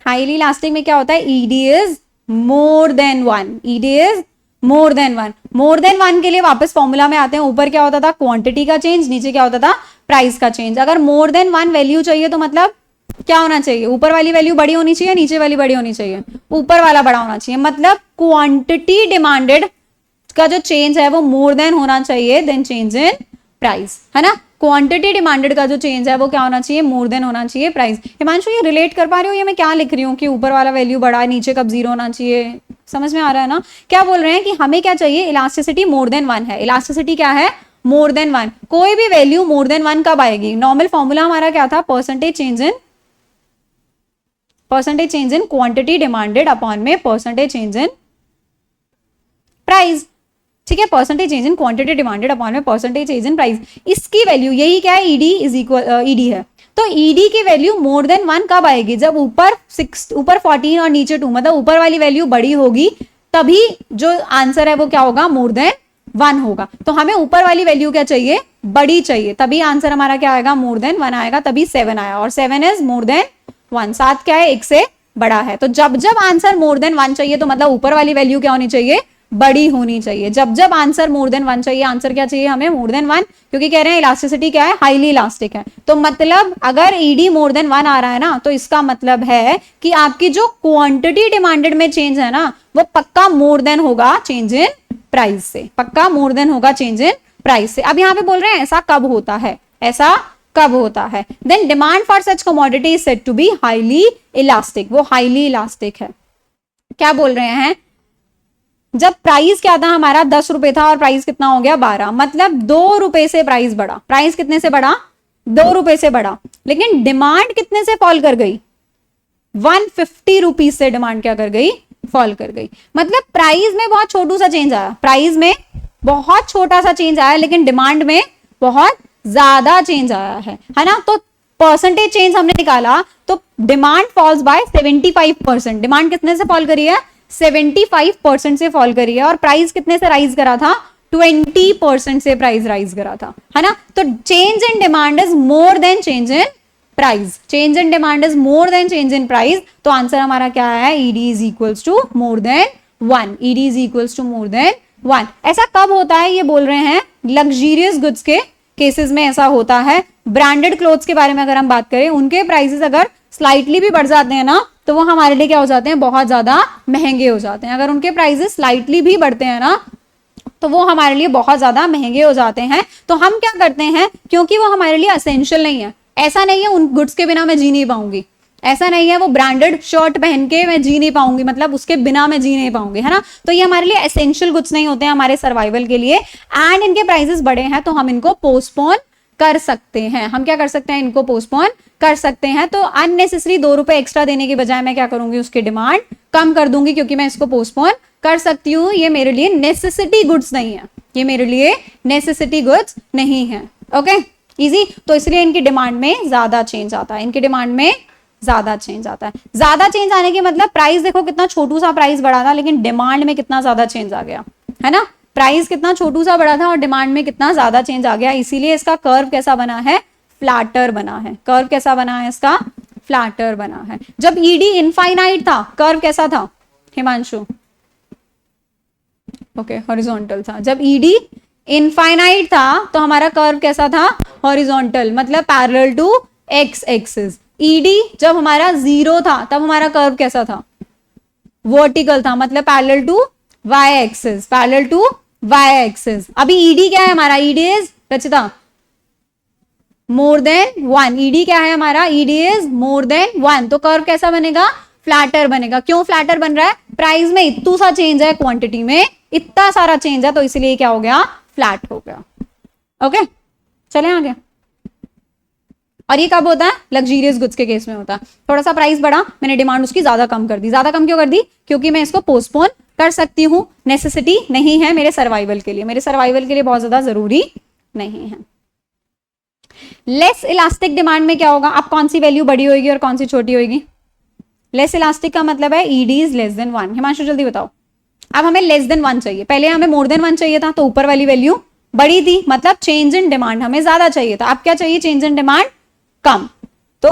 S1: हाईली इलास्टिक में क्या होता है, ED is more than 1, ED is more than 1। More than 1 के लिए वापस फॉर्मूला में आते हैं, ऊपर क्या होता था, क्वांटिटी का चेंज, नीचे क्या होता था, प्राइस का चेंज। अगर मोर देन 1 वैल्यू चाहिए तो मतलब क्या होना चाहिए, ऊपर वाली वैल्यू बड़ी होनी चाहिए, नीचे वाली बड़ी होनी चाहिए, ऊपर वाला बड़ा होना चाहिए। मतलब क्वांटिटी डिमांडेड का जो चेंज है वो मोर देन होना चाहिए देन चेंज इन प्राइस, है ना। क्वांटिटी डिमांडेड का जो चेंज है वो क्या होना चाहिए, मोर देन होना चाहिए प्राइस। हिमांशु ये रिलेट कर पा रहे हो, ये मैं क्या लिख रही हूँ कि ऊपर वाला वैल्यू बड़ा है, नीचे कब 0 होना चाहिए, समझ में आ रहा है ना। क्या बोल रहे हैं कि हमें क्या चाहिए, इलास्टिसिटी मोर देन 1 है। इलास्टिसिटी क्या है, मोर देन 1। कोई भी वैल्यू मोर देन 1 कब आएगी, नॉर्मल फॉर्मूला हमारा क्या था, percentage change in quantity demanded upon में परसेंटेज चेंज इन प्राइस, ठीक है। Percentage change in quantity demanded upon में परसेंटेज चेंज इन प्राइस, इसकी वैल्यू यही क्या है, ईडी इज इक्वल, ईडी है। तो ईडी की वैल्यू मोर देन 1 कब आएगी, जब ऊपर 14 और नीचे 2, मतलब ऊपर वाली वैल्यू बड़ी होगी, तभी जो आंसर है वो क्या होगा, मोर देन 1 होगा। तो हमें ऊपर वाली वैल्यू क्या चाहिए, बड़ी चाहिए, तभी आंसर हमारा क्या आएगा, मोर देन 1 आएगा, तभी 7 आया, और 7 इज मोर देन 1। 7 क्या है, 1 से बड़ा है। तो जब जब आंसर मोर देन 1 चाहिए तो मतलब ऊपर वाली वैल्यू क्या होनी चाहिए, बड़ी होनी चाहिए। जब जब आंसर मोर देन 1 चाहिए, आंसर क्या चाहिए हमें, मोर देन 1, क्योंकि कह रहे हैं इलास्टिसिटी क्या है, हाईली इलास्टिक है। तो मतलब अगर ईडी मोर देन 1 आ रहा है ना, तो इसका मतलब है कि आपकी जो क्वांटिटी डिमांडेड में चेंज है ना, वो पक्का मोर देन होगा चेंज इन प्राइस से, पक्का मोर देन होगा चेंज इन प्राइस से। अब यहाँ पे बोल रहे हैं ऐसा कब होता है, ऐसा कब होता है, then demand for such commodity is said to be highly elastic, वो हाईली इलास्टिक है। क्या बोल रहे हैं, जब प्राइस क्या था हमारा 10 रुपए था और प्राइस कितना हो गया 12, मतलब 2 रुपए से प्राइस बढ़ा। प्राइस कितने से बढ़ा, 2 रुपए से बढ़ा, लेकिन डिमांड कितने से फॉल कर गई, 150 रुपीज से डिमांड क्या कर गई, फॉल कर गई। मतलब प्राइस में बहुत छोटू सा चेंज आया, प्राइस में बहुत छोटा सा चेंज आया, लेकिन डिमांड में बहुत ज्यादा चेंज आया है ना। तो परसेंटेज चेंज हमने निकाला, तो डिमांड फॉल्स बाय 75%। डिमांड कितने से फॉल करी है, 75% से फॉल करी है, और प्राइस कितने से राइज करा था, 20% से प्राइस राइज करा था, है ना। तो change in demand is more than change in price, change in demand is more than change in price. तो आंसर हमारा क्या है, ED is equals to more than 1, ED is equals to more than 1। ऐसा कब होता है, ये बोल रहे हैं लग्जरियस गुड्स के केसेस में ऐसा होता है। ब्रांडेड क्लोथ्स के बारे में अगर हम बात करें, उनके प्राइसेस अगर स्लाइटली भी बढ़ जाते हैं ना, तो वो हमारे लिए क्या हो जाते हैं, बहुत ज्यादा महंगे हो जाते हैं। अगर उनके प्राइसेस स्लाइटली भी बढ़ते हैं ना, तो वो हमारे लिए बहुत ज्यादा महंगे हो जाते हैं। तो हम क्या करते हैं, क्योंकि वो हमारे लिए असेंशियल नहीं है, ऐसा नहीं है उन गुड्स के बिना मैं जी नहीं पाऊंगी, ऐसा नहीं है वो ब्रांडेड शर्ट पहन के मैं जी नहीं पाऊंगी, मतलब उसके बिना मैं जी नहीं पाऊंगी, है ना। तो ये हमारे लिए एसेंशियल गुड्स नहीं होते हैं हमारे सर्वाइवल के लिए, एंड इनके प्राइसेस बड़े हैं, तो हम इनको पोस्टपोन कर सकते हैं। हम क्या कर सकते हैं, इनको पोस्टपोन कर सकते हैं। तो अननेसेसरी 2 रुपए एक्स्ट्रा देने के बजाय मैं क्या करूंगी, उसकी डिमांड कम कर दूंगी, क्योंकि मैं इसको पोस्टपोन कर सकती हूँ। ये मेरे लिए नेसेसिटी गुड्स नहीं है, ये मेरे लिए नेसेसिटी गुड्स नहीं है। Okay, easy. तो इसलिए इनकी डिमांड में ज्यादा चेंज आता है, इनकी डिमांड में ज्यादा चेंज आता है। ज्यादा चेंज आने के मतलब प्राइस देखो कितना छोटू सा प्राइस बढ़ा था, लेकिन डिमांड में कितना ज्यादा चेंज आ गया, है ना। प्राइस कितना छोटू सा बड़ा था और डिमांड में कितना ज्यादा चेंज आ गया, इसीलिए इसका कर्व कैसा बना है, फ्लैटर बना है। कर्व कैसा बना है इसका, फ्लैटर बना है। जब ईडी इनफाइनाइट था कर्व कैसा था हिमांशु, ओके हॉरिजॉन्टल था। जब ईडी इनफाइनाइट था तो हमारा कर्व कैसा था, हॉरिजॉन्टल, मतलब parallel to X axis. ED जब हमारा 0 था तब हमारा कर्व कैसा था, वर्टिकल था, मतलब parallel to Y axis, parallel to Y axis. अभी ईडी क्या है हमारा, ED is Rachita more than 1, ED क्या है हमारा, ईडी इज मोर देन 1, तो कर्व कैसा बनेगा, फ्लैटर बनेगा। क्यों फ्लैटर बन रहा है, प्राइस में इतना सा चेंज है, क्वांटिटी में इतना सारा चेंज है, तो इसलिए क्या हो गया, फ्लैट हो गया। ओके चले आगे। और ये कब होता है, लग्जरियस गुड्स के केस में होता है। थोड़ा सा प्राइस बढ़ा, मैंने डिमांड उसकी ज्यादा कम कर दी। ज्यादा कम क्यों कर दी, क्योंकि मैं इसको पोस्टपोन कर सकती हूँ, नेसेसिटी नहीं है मेरे सर्वाइवल के लिए, मेरे सर्वाइवल के लिए बहुत ज्यादा जरूरी नहीं है। लेस इलास्टिक डिमांड में क्या होगा, अब कौन सी वैल्यू बड़ी होगी और कौन सी छोटी होगी। लेस इलास्टिक का मतलब है ED is less than 1। Himanshu जल्दी बताओ, अब हमें लेस देन 1 चाहिए, पहले हमें मोर देन 1 चाहिए था, तो ऊपर वाली वैल्यू बड़ी थी, मतलब चेंज इन डिमांड हमें ज्यादा चाहिए था। अब क्या चाहिए, चेंज इन डिमांड कम, तो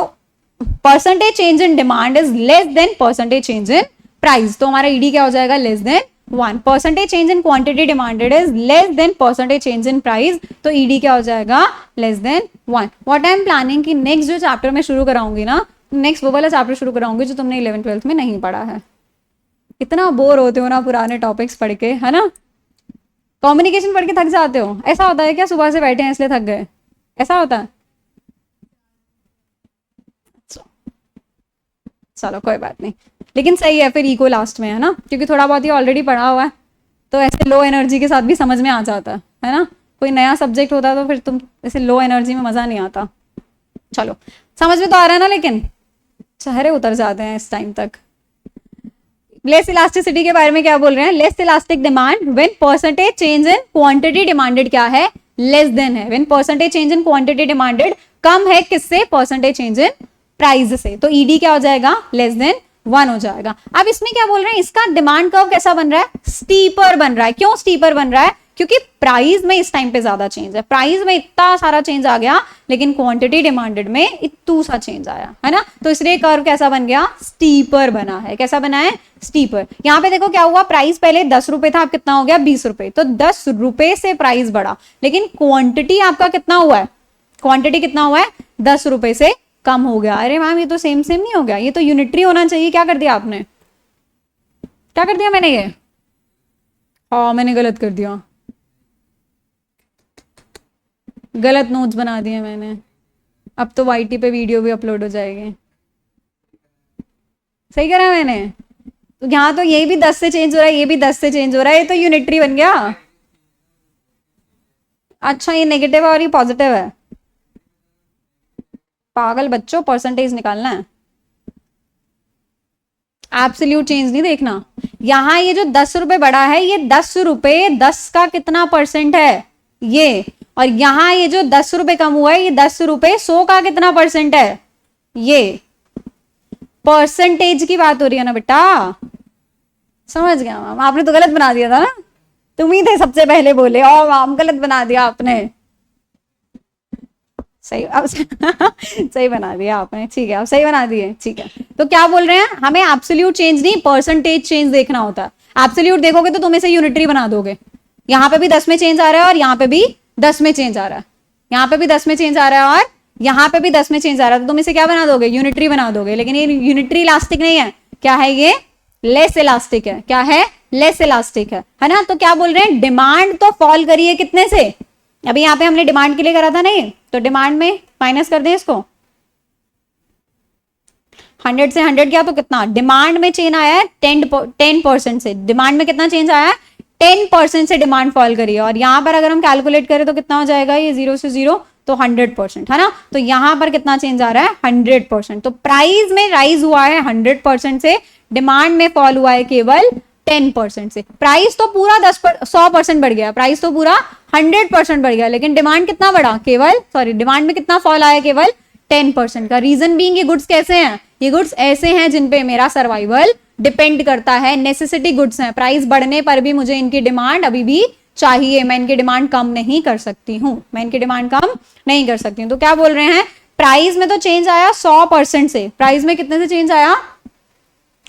S1: percentage change in demand is less than percentage change in price, तो हमारा ईडी क्या हो जाएगा, less than 1। Percentage change in quantity demanded is less than percentage change in price, तो ईडी क्या हो जाएगा, less than 1। What I am planning कि नेक्स्ट जो चैप्टर में शुरू कराऊंगी ना, नेक्स्ट वो वाला चैप्टर शुरू कराऊंगी जो तुमने 11th 12th में नहीं पढ़ा है। इतना बोर होते हो ना पुराने टॉपिक्स पढ़ के, है ना, कम्युनिकेशन पढ़ के थक जाते हो। ऐसा होता है क्या, सुबह से बैठे हैं इसलिए थक गए, ऐसा होता है। चलो कोई बात नहीं, लेकिन सही है फिर इको लास्ट में, है ना, क्योंकि थोड़ा बहुत ही ऑलरेडी पढ़ा हुआ है, तो ऐसे लो एनर्जी के साथ भी समझ में आ जाता है ना। कोई नया सब्जेक्ट होता तो फिर तुम ऐसे लो एनर्जी में मजा नहीं आता। चलो समझ में तो आ रहा है ना, लेकिन चेहरे उतर जाते हैं इस टाइम तक। लेस इलास्टिसिटी के बारे में क्या बोल रहे हैं, less elastic demand when percentage change in quantity demanded क्या है, लेस देन है। When percentage change in quantity demanded कम है किससे, परसेंटेज चेंज इन प्राइस से, तो ईडी क्या हो जाएगा, लेस देन 1 हो जाएगा। अब इसमें क्या बोल रहे हैं, इसका डिमांड कर्व कैसा बन रहा है, स्टीपर बन रहा है। क्यों स्टीपर बन रहा है, क्योंकि प्राइस में इस टाइम पे ज्यादा चेंज है, प्राइस में इतना सारा चेंज आ गया, लेकिन क्वांटिटी डिमांडेड में इतना सा चेंज आया, है ना, तो इसलिए कर्व कैसा बन गया, स्टीपर बना है। कैसा बना है, स्टीपर। यहाँ पे देखो क्या हुआ, प्राइस पहले 10 रुपए था, अब कितना हो गया, 20 रुपए, तो 10 रुपए से प्राइस बढ़ा, लेकिन क्वांटिटी आपका कितना हुआ है, क्वांटिटी कितना हुआ है, 10 रुपए से कम हो गया। अरे मैम ये तो सेम सेम नहीं हो गया, ये तो यूनिटरी होना चाहिए। क्या कर दिया आपने, क्या कर दिया मैंने, ये हाँ मैंने गलत कर दिया, गलत नोट्स बना दिए मैंने। अब तो वाईटी पे वीडियो भी अपलोड हो जाएगी। सही करा मैंने, तो यहाँ तो ये भी 10 से चेंज हो रहा है, ये भी 10 से चेंज हो रहा है, ये तो यूनिटरी बन गया। अच्छा ये नेगेटिव है और ये पॉजिटिव है, पागल बच्चों, परसेंटेज निकालना है, एब्सोल्यूट चेंज नहीं देखना। यहां ये जो 10 रुपए बढ़ा है, ये 10 रुपए 10 का कितना परसेंट है ये, और यहां ये जो 10 रुपए कम हुआ है, ये 10 रुपए 100 का कितना परसेंट है, ये परसेंटेज की बात हो रही है ना बेटा। समझ गया मैम, आपने तो गलत बना दिया था ना, तुम ही थे सबसे पहले बोले, और मैम गलत बना दिया आपने। सही अब सही बना दिया आपने, ठीक है, अब सही बना दिए, ठीक है। तो क्या बोल रहे हैं, हमें एब्सोल्यूट चेंज नहीं परसेंटेज चेंज देखना होता है। एब्सोल्यूट देखोगे तो तुम इसे यूनिटरी बना दोगे, यहाँ पे भी 10 में चेंज आ रहा है और यहाँ पे भी 10 में चेंज आ रहा है, यहाँ पे भी 10 में चेंज आ रहा है और यहाँ पे भी 10 में चेंज आ रहा है, तो तुम इसे क्या बना दोगे, यूनिटरी बना दोगे। लेकिन ये यूनिटरी इलास्टिक नहीं है, क्या है ये, लेस इलास्टिक है। क्या है, लेस इलास्टिक है ना। तो क्या बोल रहे हैं, डिमांड तो फॉल करी है कितने से, अभी यहाँ पे हमने डिमांड के लिए करा था नहीं, तो डिमांड में माइनस कर दें इसको, 100 से 100 गया तो कितना, डिमांड में चेंज आया है 10% से, डिमांड में कितना चेंज आया है 10% से डिमांड फॉल करी है। और यहाँ पर अगर हम कैलकुलेट करें तो कितना हो जाएगा, ये 0 से 0 तो 100%, है ना। तो यहाँ पर कितना चेंज आ रहा है, 100%। तो प्राइस में राइज हुआ है 100% से, डिमांड में फॉल हुआ है केवल 10% से। प्राइस तो पूरा 100% बढ़ गया, प्राइस तो पूरा 100% बढ़ गया, लेकिन डिमांड कितना बढ़ा, केवल डिमांड में कितना फॉल आया, केवल 10% का। रीजन बीइंग ये गुड्स कैसे हैं, ये गुड्स ऐसे हैं जिनपे मेरा सर्वाइवल डिपेंड करता है, नेसेसिटी गुड्स हैं, प्राइस बढ़ने पर भी मुझे इनकी डिमांड अभी भी चाहिए, मैं इनकी डिमांड कम नहीं कर सकती हूँ, मैं इनकी डिमांड कम नहीं कर सकती हूँ। तो क्या बोल रहे हैं, प्राइस में तो चेंज आया 100% से, प्राइस में कितने से चेंज आया,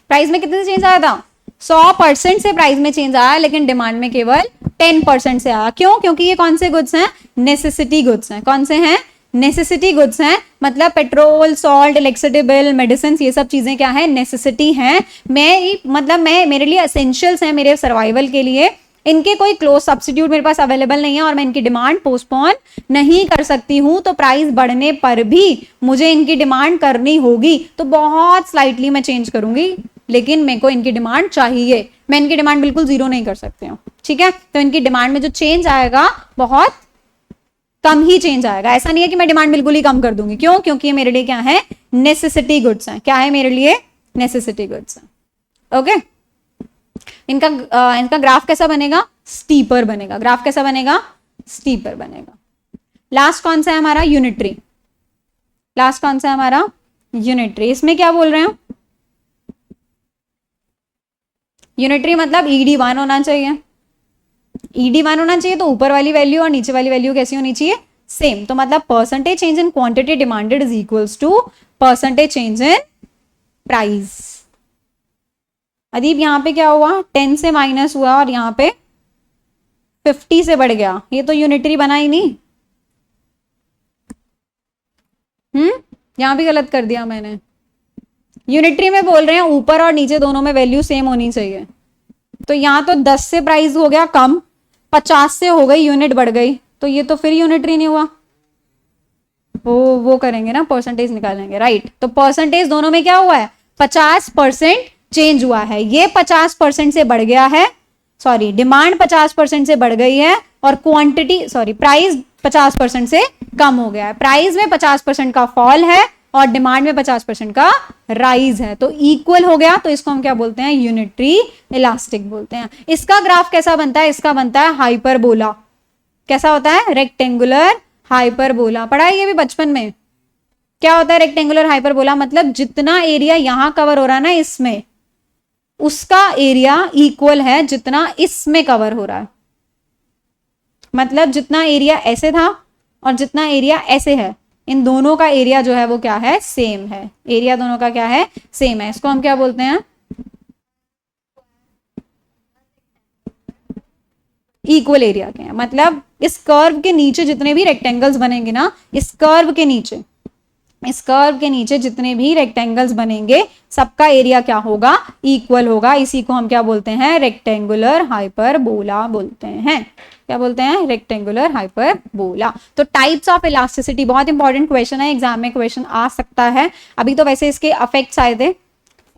S1: प्राइस में कितने से चेंज आया था, 100% से प्राइस में चेंज आया, लेकिन डिमांड में केवल 10% से आया। क्यों, क्योंकि ये कौन से गुड्स हैं, नेसेसिटी गुड्स हैं। कौन से हैं, नेसेसिटी गुड्स हैं, मतलब petrol, salt, electricity bill, medicine, ये सब चीजें क्या है, नेसेसिटी हैं। मैं मेरे लिए एसेंशियल्स हैं, मेरे सर्वाइवल के लिए, इनके कोई क्लोज सब्स्टिट्यूट मेरे पास अवेलेबल नहीं है और मैं इनकी डिमांड पोस्टपोन नहीं कर सकती हूं, तो प्राइस बढ़ने पर भी मुझे इनकी डिमांड करनी होगी, तो बहुत स्लाइटली मैं चेंज करूंगी, लेकिन मेरे को इनकी डिमांड चाहिए, मैं इनकी डिमांड बिल्कुल जीरो नहीं कर सकती हूँ। ठीक है, तो इनकी डिमांड में जो चेंज आएगा बहुत कम ही चेंज आएगा। ऐसा नहीं है कि मैं डिमांड बिल्कुल ही कम कर दूंगी, क्यों, क्योंकि ये मेरे लिए क्या है, नेसेसिटी गुड्स हैं। क्या है मेरे लिए, नेसेसिटी गुड्स हैं। ओके, इनका ग्राफ कैसा बनेगा, स्टीपर बनेगा। ग्राफ कैसा बनेगा, स्टीपर बनेगा। लास्ट कौन सा है हमारा, यूनिटरी। लास्ट कौन सा है हमारा, यूनिटरी। इसमें क्या बोल रहे हैं, यूनिटरी मतलब ED1 होना चाहिए। ED1 होना चाहिए, तो ऊपर वाली वैल्यू और नीचे वाली वैल्यू कैसी होनी चाहिए, सेम। तो मतलब percentage change in quantity demanded is equals to percentage change in price. Adeeb यहाँ पे क्या हुआ, 10 से माइनस हुआ और यहाँ पे 50 से बढ़ गया, ये तो यूनिटरी बना ही नहीं। यहां भी गलत कर दिया मैंने। यूनिटरी में बोल रहे हैं ऊपर और नीचे दोनों में वैल्यू सेम होनी चाहिए, तो यहां तो 10 से प्राइस हो गया कम, 50 से हो गई, यूनिट बढ़ गई, तो ये तो फिर यूनिटरी नहीं हुआ। वो करेंगे ना, परसेंटेज निकालेंगे, राइट। तो परसेंटेज दोनों में क्या हुआ है, 50% चेंज हुआ है, ये 50% से बढ़ गया है, सॉरी डिमांड 50% से बढ़ गई है और क्वांटिटी प्राइस 50% से कम हो गया है। प्राइस में 50% का फॉल है और डिमांड में 50% का राइज है, तो इक्वल हो गया, तो इसको हम क्या बोलते हैं, यूनिटरी इलास्टिक बोलते हैं। इसका ग्राफ कैसा बनता है, इसका बनता है हाइपरबोला। कैसा होता है, रेक्टेंगुलर हाइपरबोला। पढ़ा है ये भी बचपन में। क्या होता है रेक्टेंगुलर हाइपरबोला, मतलब जितना एरिया यहां कवर हो रहा है ना इसमें, उसका एरिया इक्वल है जितना इसमें कवर हो रहा है। मतलब जितना एरिया ऐसे था और जितना एरिया ऐसे है, इन दोनों का एरिया जो है वो क्या है, सेम है। एरिया दोनों का क्या है, सेम है। इसको हम क्या बोलते हैं, इक्वल एरिया के हैं। मतलब इस कर्व के नीचे जितने भी रेक्टेंगल्स बनेंगे ना, इस कर्व के नीचे जितने भी रेक्टेंगल्स बनेंगे, सबका एरिया क्या होगा, इक्वल होगा। इसी को हम क्या बोलते हैं, रेक्टेंगुलर हाइपरबोला बोलते हैं। क्या बोलते हैं, रेक्टेंगुलर हाइपरबोला। तो टाइप्स ऑफ इलास्टिसिटी बहुत इंपॉर्टेंट क्वेश्चन है, एग्जाम में क्वेश्चन आ सकता है। अभी तो वैसे इसके अफेक्ट्स आए थे,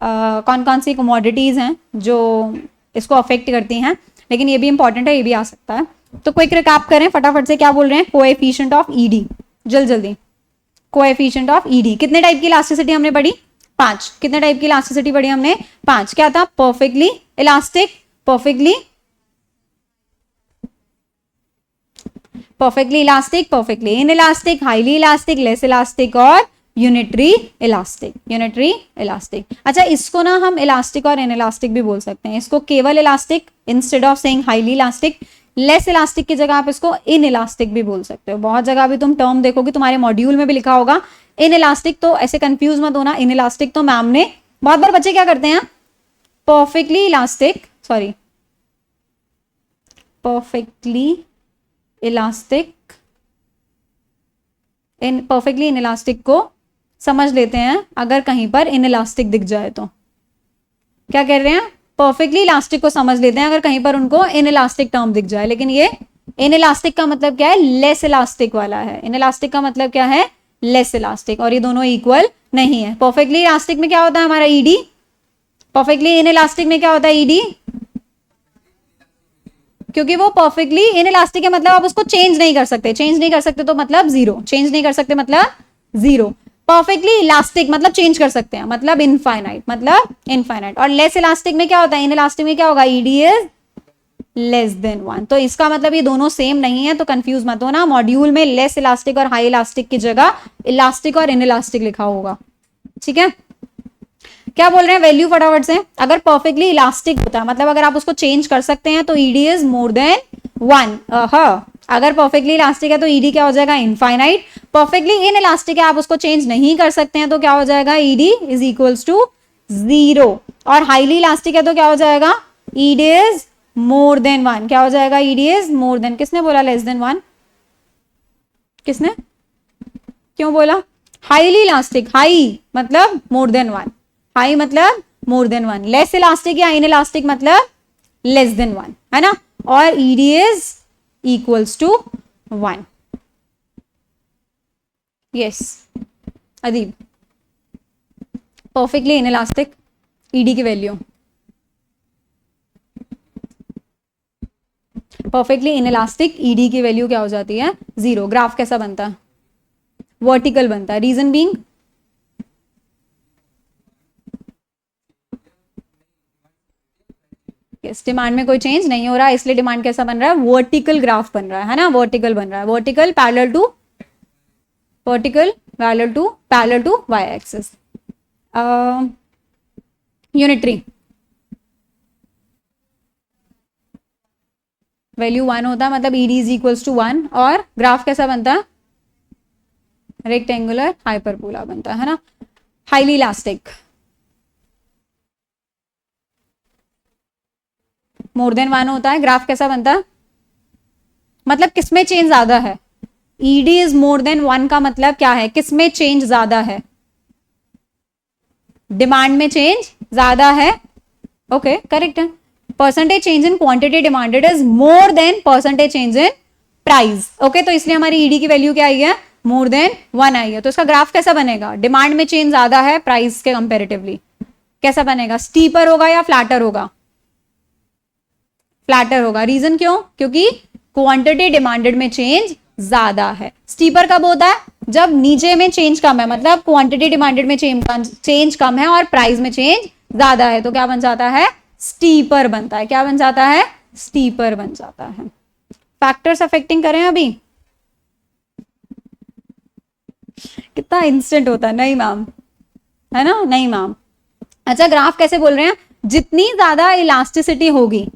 S1: कौन कौन सी कमोडिटीज हैं जो इसको अफेक्ट करती हैं, लेकिन ये भी इंपॉर्टेंट है, ये भी आ सकता है। तो क्विक रिकैप करें फटाफट से, क्या बोल रहे हैं, कोएफिशिएंट ऑफ ईडी, जल्दी कोएफिशिएंट ऑफ ईडी। कितने टाइप की इलास्टिसिटी हमने पढ़ी, 5। कितने टाइप की इलास्टिसिटी पढ़ी हमने, 5। क्या था, perfectly elastic, perfectly elastic, perfectly inelastic, highly elastic, less elastic और यूनिटरी इलास्टिक। अच्छा, इसको ना हम इलास्टिक और इनइलास्टिक भी बोल सकते हैं। इसको केवल elastic instead of saying highly elastic, less elastic की जगह आप इसको इन इलास्टिक भी बोल सकते हो। बहुत जगह भी तुम टर्म देखोगे, तुम्हारे मॉड्यूल में भी लिखा होगा इन इलास्टिक, तो ऐसे कंफ्यूज मत होना। इन इलास्टिक तो मैम ने, बहुत बार बच्चे क्या करते हैं, परफेक्टली इलास्टिक परफेक्टली इनइलास्टिक को समझ लेते हैं अगर कहीं पर इनइलास्टिक दिख जाए तो। क्या कह रहे हैं, परफेक्टली इलास्टिक को समझ लेते हैं अगर कहीं पर उनको इनइलास्टिक टर्म दिख जाए, लेकिन ये इनइलास्टिक का मतलब क्या है, लेस इलास्टिक वाला है। इनइलास्टिक का मतलब क्या है, लेस इलास्टिक, और ये दोनों इक्वल नहीं है। परफेक्टली इलास्टिक में क्या होता है हमारा ईडी, परफेक्टली इनइलास्टिक में क्या होता है ईडी, क्योंकि वो परफेक्टली इनइलास्टिक है, मतलब आप उसको चेंज नहीं कर सकते। चेंज नहीं कर सकते तो मतलब जीरो, चेंज नहीं कर सकते मतलब जीरो। परफेक्टली इलास्टिक मतलब चेंज कर सकते हैं, मतलब इनफाइनाइट। और लेस इलास्टिक में क्या होता है, इनइलास्टिक में क्या होगा, ईडी इज लेस देन 1। तो इसका मतलब ये दोनों सेम नहीं है, तो कंफ्यूज मत होना। मॉड्यूल में लेस इलास्टिक और हाई इलास्टिक की जगह इलास्टिक और इनइलास्टिक लिखा होगा, ठीक है। क्या बोल रहे हैं, वैल्यू फटाफट से। अगर परफेक्टली इलास्टिक होता है, मतलब अगर आप उसको चेंज कर सकते हैं, तो ईडी इज मोर देन 1। अगर परफेक्टली इलास्टिक है तो ईडी क्या हो जाएगा, इनफाइनाइट। परफेक्टली इन इलास्टिक है, आप उसको चेंज नहीं कर सकते हैं, तो क्या हो जाएगा, ईडी इज इक्वल्स टू 0। और हाईली इलास्टिक है तो क्या हो जाएगा, ईडी इज मोर देन 1। क्या हो जाएगा, ईडी इज मोर देन, किसने बोला लेस देन 1, किसने, क्यों बोला, हाईली इलास्टिक, हाई मतलब मोर देन 1, हाई मतलब मोर देन 1, लेस इलास्टिक या इन इलास्टिक मतलब लेस देन 1, है ना। और ED is equals to 1। Yes Adeeb, perfectly inelastic ED की value, perfectly inelastic ED की वैल्यू क्या हो जाती है, 0। ग्राफ कैसा बनता है, वर्टिकल बनता है। रीजन बीइंग, यस डिमांड में कोई चेंज नहीं हो रहा है, इसलिए डिमांड कैसा बन रहा है, वर्टिकल ग्राफ बन रहा है ना, वर्टिकल बन रहा है, vertical parallel to, vertical parallel to Y axis. Unitary value 1 होता है, मतलब ईडी इज इक्वल्स टू 1। और ग्राफ कैसा बनता है, रेक्टेंगुलर हाइपरबोला बनता है ना। हाईली इलास्टिक, मोर देन 1 होता है, ग्राफ कैसा बनता है, मतलब किसमें चेंज ज्यादा है, ईडी इज मोर देन 1 का मतलब क्या है, किसमें चेंज ज्यादा है, डिमांड में चेंज ज्यादा है। ओके करेक्ट है। Percentage change in quantity demanded is more then percentage change in price. Okay तो इसलिए हमारी ईडी की वैल्यू क्या आई है, मोर देन 1 आई है। तो इसका ग्राफ कैसा बनेगा, डिमांड में चेंज ज्यादा है प्राइस के कंपेरेटिवली, कैसा बनेगा, स्टीपर होगा या फ्लैटर होगा, फ्लैटर होगा। रीजन क्यों, क्योंकि क्वांटिटी डिमांडेड में चेंज ज्यादा है। स्टीपर कब होता है, जब नीचे में चेंज कम है, मतलब क्वांटिटी डिमांडेड में चेंज कम है और प्राइस में चेंज ज्यादा है, तो क्या बन जाता है, स्टीपर बनता है। क्या बन जाता है, स्टीपर बन जाता है। फैक्टर्स अफेक्टिंग करें अभी, कितना इंस्टेंट होता है, नहीं मैम, है ना, नहीं मैम। अच्छा ग्राफ कैसे बोल रहे हैं, जितनी ज्यादा इलास्टिसिटी होगी,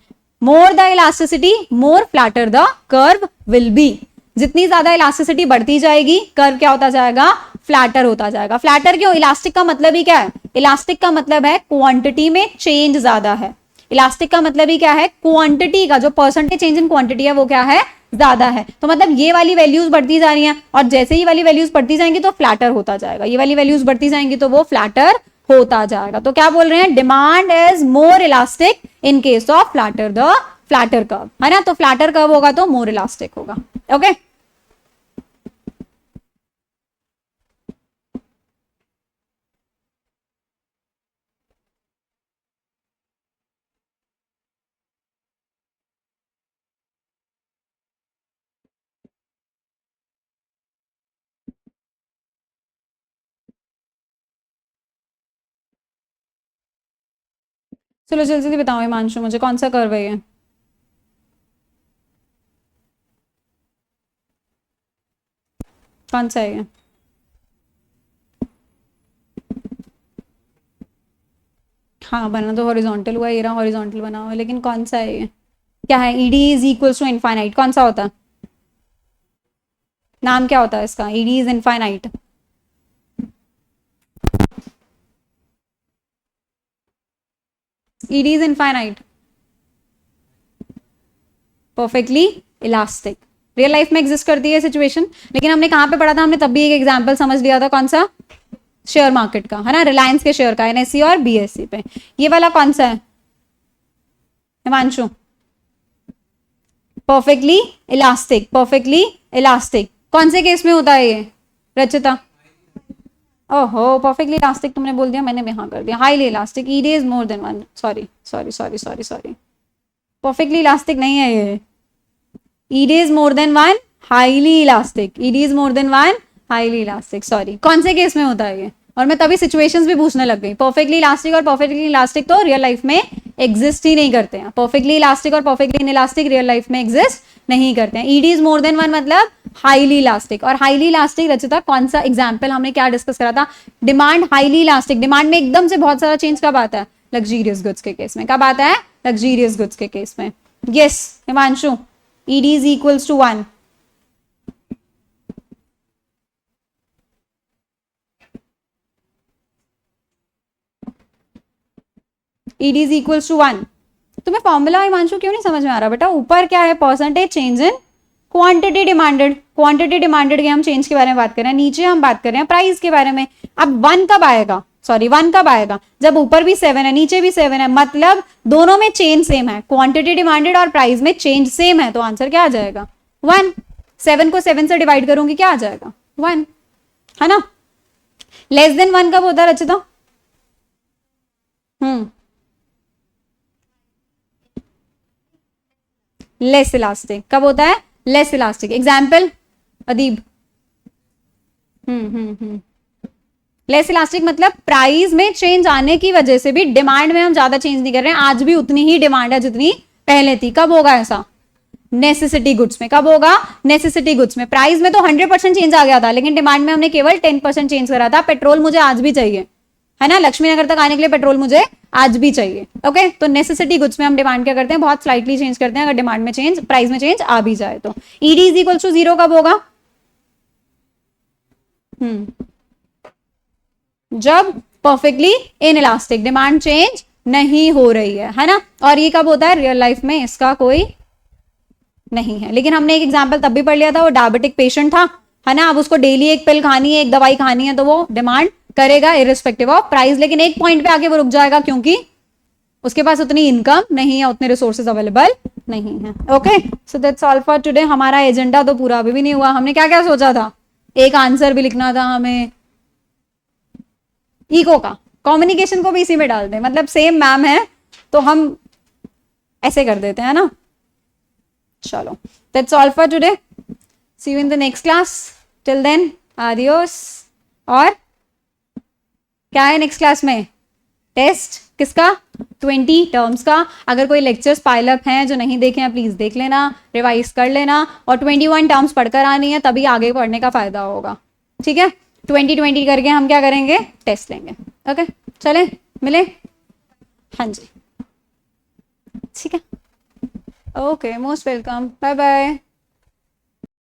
S1: more the elasticity more flatter the curve will be. जितनी ज्यादा इलास्टिसिटी बढ़ती जाएगी, कर्व क्या होता जाएगा, फ्लैटर होता जाएगा। फ्लैटर क्यों, इलास्टिक का मतलब ही क्या है, इलास्टिक का मतलब है क्वांटिटी में चेंज ज्यादा है। इलास्टिक का मतलब ही क्या है, क्वांटिटी का जो परसेंटेज चेंज इन क्वांटिटी है वो क्या है, ज्यादा है। तो मतलब ये वाली वैल्यूज बढ़ती जा रही हैं, और जैसे ही वाली वैल्यूज बढ़ती जाएंगी तो फ्लैटर होता जाएगा, ये वाली वैल्यूज बढ़ती जाएंगी तो वो फ्लैटर होता जाएगा। तो क्या बोल रहे हैं, demand is more elastic in case of flatter the flatter curve, है ना। तो फ्लैटर कर्व होगा तो मोर इलास्टिक होगा। ओके चलो जल्दी जल्दी बताओ हिमांशु, मुझे कौन सा कर्व है ये, कौन सा है ये, हाँ बना तो हॉरिजॉन्टल हुआ, ये रहा हॉरिजॉन्टल बना हुआ, लेकिन कौन सा है ये, क्या है, ED is equals to infinite, कौन सा होता है, नाम क्या होता है इसका, ED is infinite. ED is infinite, perfectly elastic. Real life में एग्जिस्ट करती है सिचुएशन, लेकिन हमने कहां पे पढ़ा था, हमने तब भी एक एग्जांपल समझ लिया था, कौन सा, शेयर मार्केट का, है ना, रिलायंस के शेयर का, एनएससी और बीएससी पे। ये वाला कौन सा है Himanshu, perfectly elastic, perfectly elastic कौन से केस में होता है ये, रचिता, ओहो परफेक्टली इलास्टिक तुमने बोल दिया, मैंने यहाँ कर दिया, highly elastic, ED is more than 1, sorry sorry sorry sorry sorry, perfectly elastic नहीं है ये, ED is more than 1 highly elastic, ED is more than 1 highly elastic, sorry. कौन से केस में होता है ये, और मैं तभी सिचुएशंस भी पूछने लग गई। परफेक्टली इलास्टिक और परफेक्टली इलास्टिक तो रियल लाइफ में एग्जिस्ट ही नहीं करते हैं, परफेक्टली इलास्टिक और परफेक्टली इनइलास्टिक रियल लाइफ में एग्जिस्ट नहीं करते हैं। ईडी इज मोर देन 1 मतलब हाईली इलास्टिक, और हाईली इलास्टिक रचिता कौन सा एग्जाम्पल हमने क्या डिस्कस करा था, डिमांड हाईली इलास्टिक, डिमांड में एकदम से बहुत सारा चेंज कब आता है, लग्जरियस गुड्स के केस में, कब आता है, लग्जरियस गुड्स के केस में। Yes Himanshu, ED is equals to 1, ED is equals to 1। तुम्हें फॉर्मूला हिमांशु क्यों नहीं समझ में आ रहा बेटा? ऊपर क्या है? Percentage change in quantity demanded, quantity demanded के हम चेंज के बारे में बात कर रहे हैं, नीचे हम बात कर रहे हैं प्राइस के बारे में। अब 1 कब आएगा? सॉरी 1 कब आएगा? जब ऊपर भी 7 है नीचे भी 7 है, मतलब दोनों में चेंज सेम है, क्वांटिटी डिमांडेड और प्राइस में चेंज सेम है, तो आंसर क्या आ जाएगा? 1। 7 को 7 से डिवाइड करूंगी, क्या आ जाएगा? 1, है ना? लेस देन 1 कब होता है रचिता? लेस इलास्टिक कब होता है? Less elastic. एग्जाम्पल अदीब। लेस इलास्टिक मतलब प्राइस में चेंज आने की वजह से भी डिमांड में हम ज्यादा चेंज नहीं कर रहे हैं, आज भी उतनी ही डिमांड है जितनी पहले थी। कब होगा ऐसा? नेसेसिटी गुड्स में। कब होगा? नेसेसिटी गुड्स में। प्राइस में तो 100% चेंज आ गया था, लेकिन डिमांड में हमने केवल 10% चेंज करा था। पेट्रोल मुझे आज भी चाहिए, है ना? लक्ष्मी नगर तक आने के लिए पेट्रोल मुझे आज भी चाहिए। ओके, तो नेसेसिटी गुड्स में हम डिमांड क्या करते हैं? बहुत स्लाइटली चेंज करते हैं। अगर डिमांड में चेंज, प्राइस में चेंज आ भी जाए तो। ईडी इज इक्वल टू 0 कब होगा? जब परफेक्टली इनइलास्टिक, डिमांड चेंज नहीं हो रही है ना? और ये कब होता है? रियल लाइफ में इसका कोई नहीं है। लेकिन हमने एक एग्जांपल तब भी पढ़ लिया था, वो डायबिटिक पेशेंट था, है ना? अब उसको डेली एक पिल खानी है, एक दवाई खानी है, तो वो डिमांड करेगा इरिस्पेक्टिव ऑफ प्राइस। लेकिन एक पॉइंट पे आके वो रुक जाएगा, क्योंकि उसके पास उतनी इनकम नहीं है, उतने रिसोर्सेज अवेलेबल नहीं है। Okay, so that's all for today. हमारा एजेंडा तो पूरा अभी भी नहीं हुआ। हमने क्या क्या सोचा था? एक आंसर भी लिखना था हमें इको का, कम्युनिकेशन को भी इसी में डाल दें, मतलब सेम मैम है तो हम ऐसे कर देते हैं ना। चलो, that's all for today, see you in the next class. Till then adios. और क्या है नेक्स्ट क्लास में? टेस्ट किसका? 20 टर्म्स का। अगर कोई लेक्चर्स पाइलअप हैं जो नहीं देखे हैं, प्लीज देख लेना, रिवाइज कर लेना, और 21 टर्म्स पढ़कर आनी है, तभी आगे पढ़ने का फायदा होगा। ठीक है, 20 करके हम क्या करेंगे? टेस्ट लेंगे। ओके, चले मिले। हाँ जी, ठीक है, okay, most welcome, bye bye.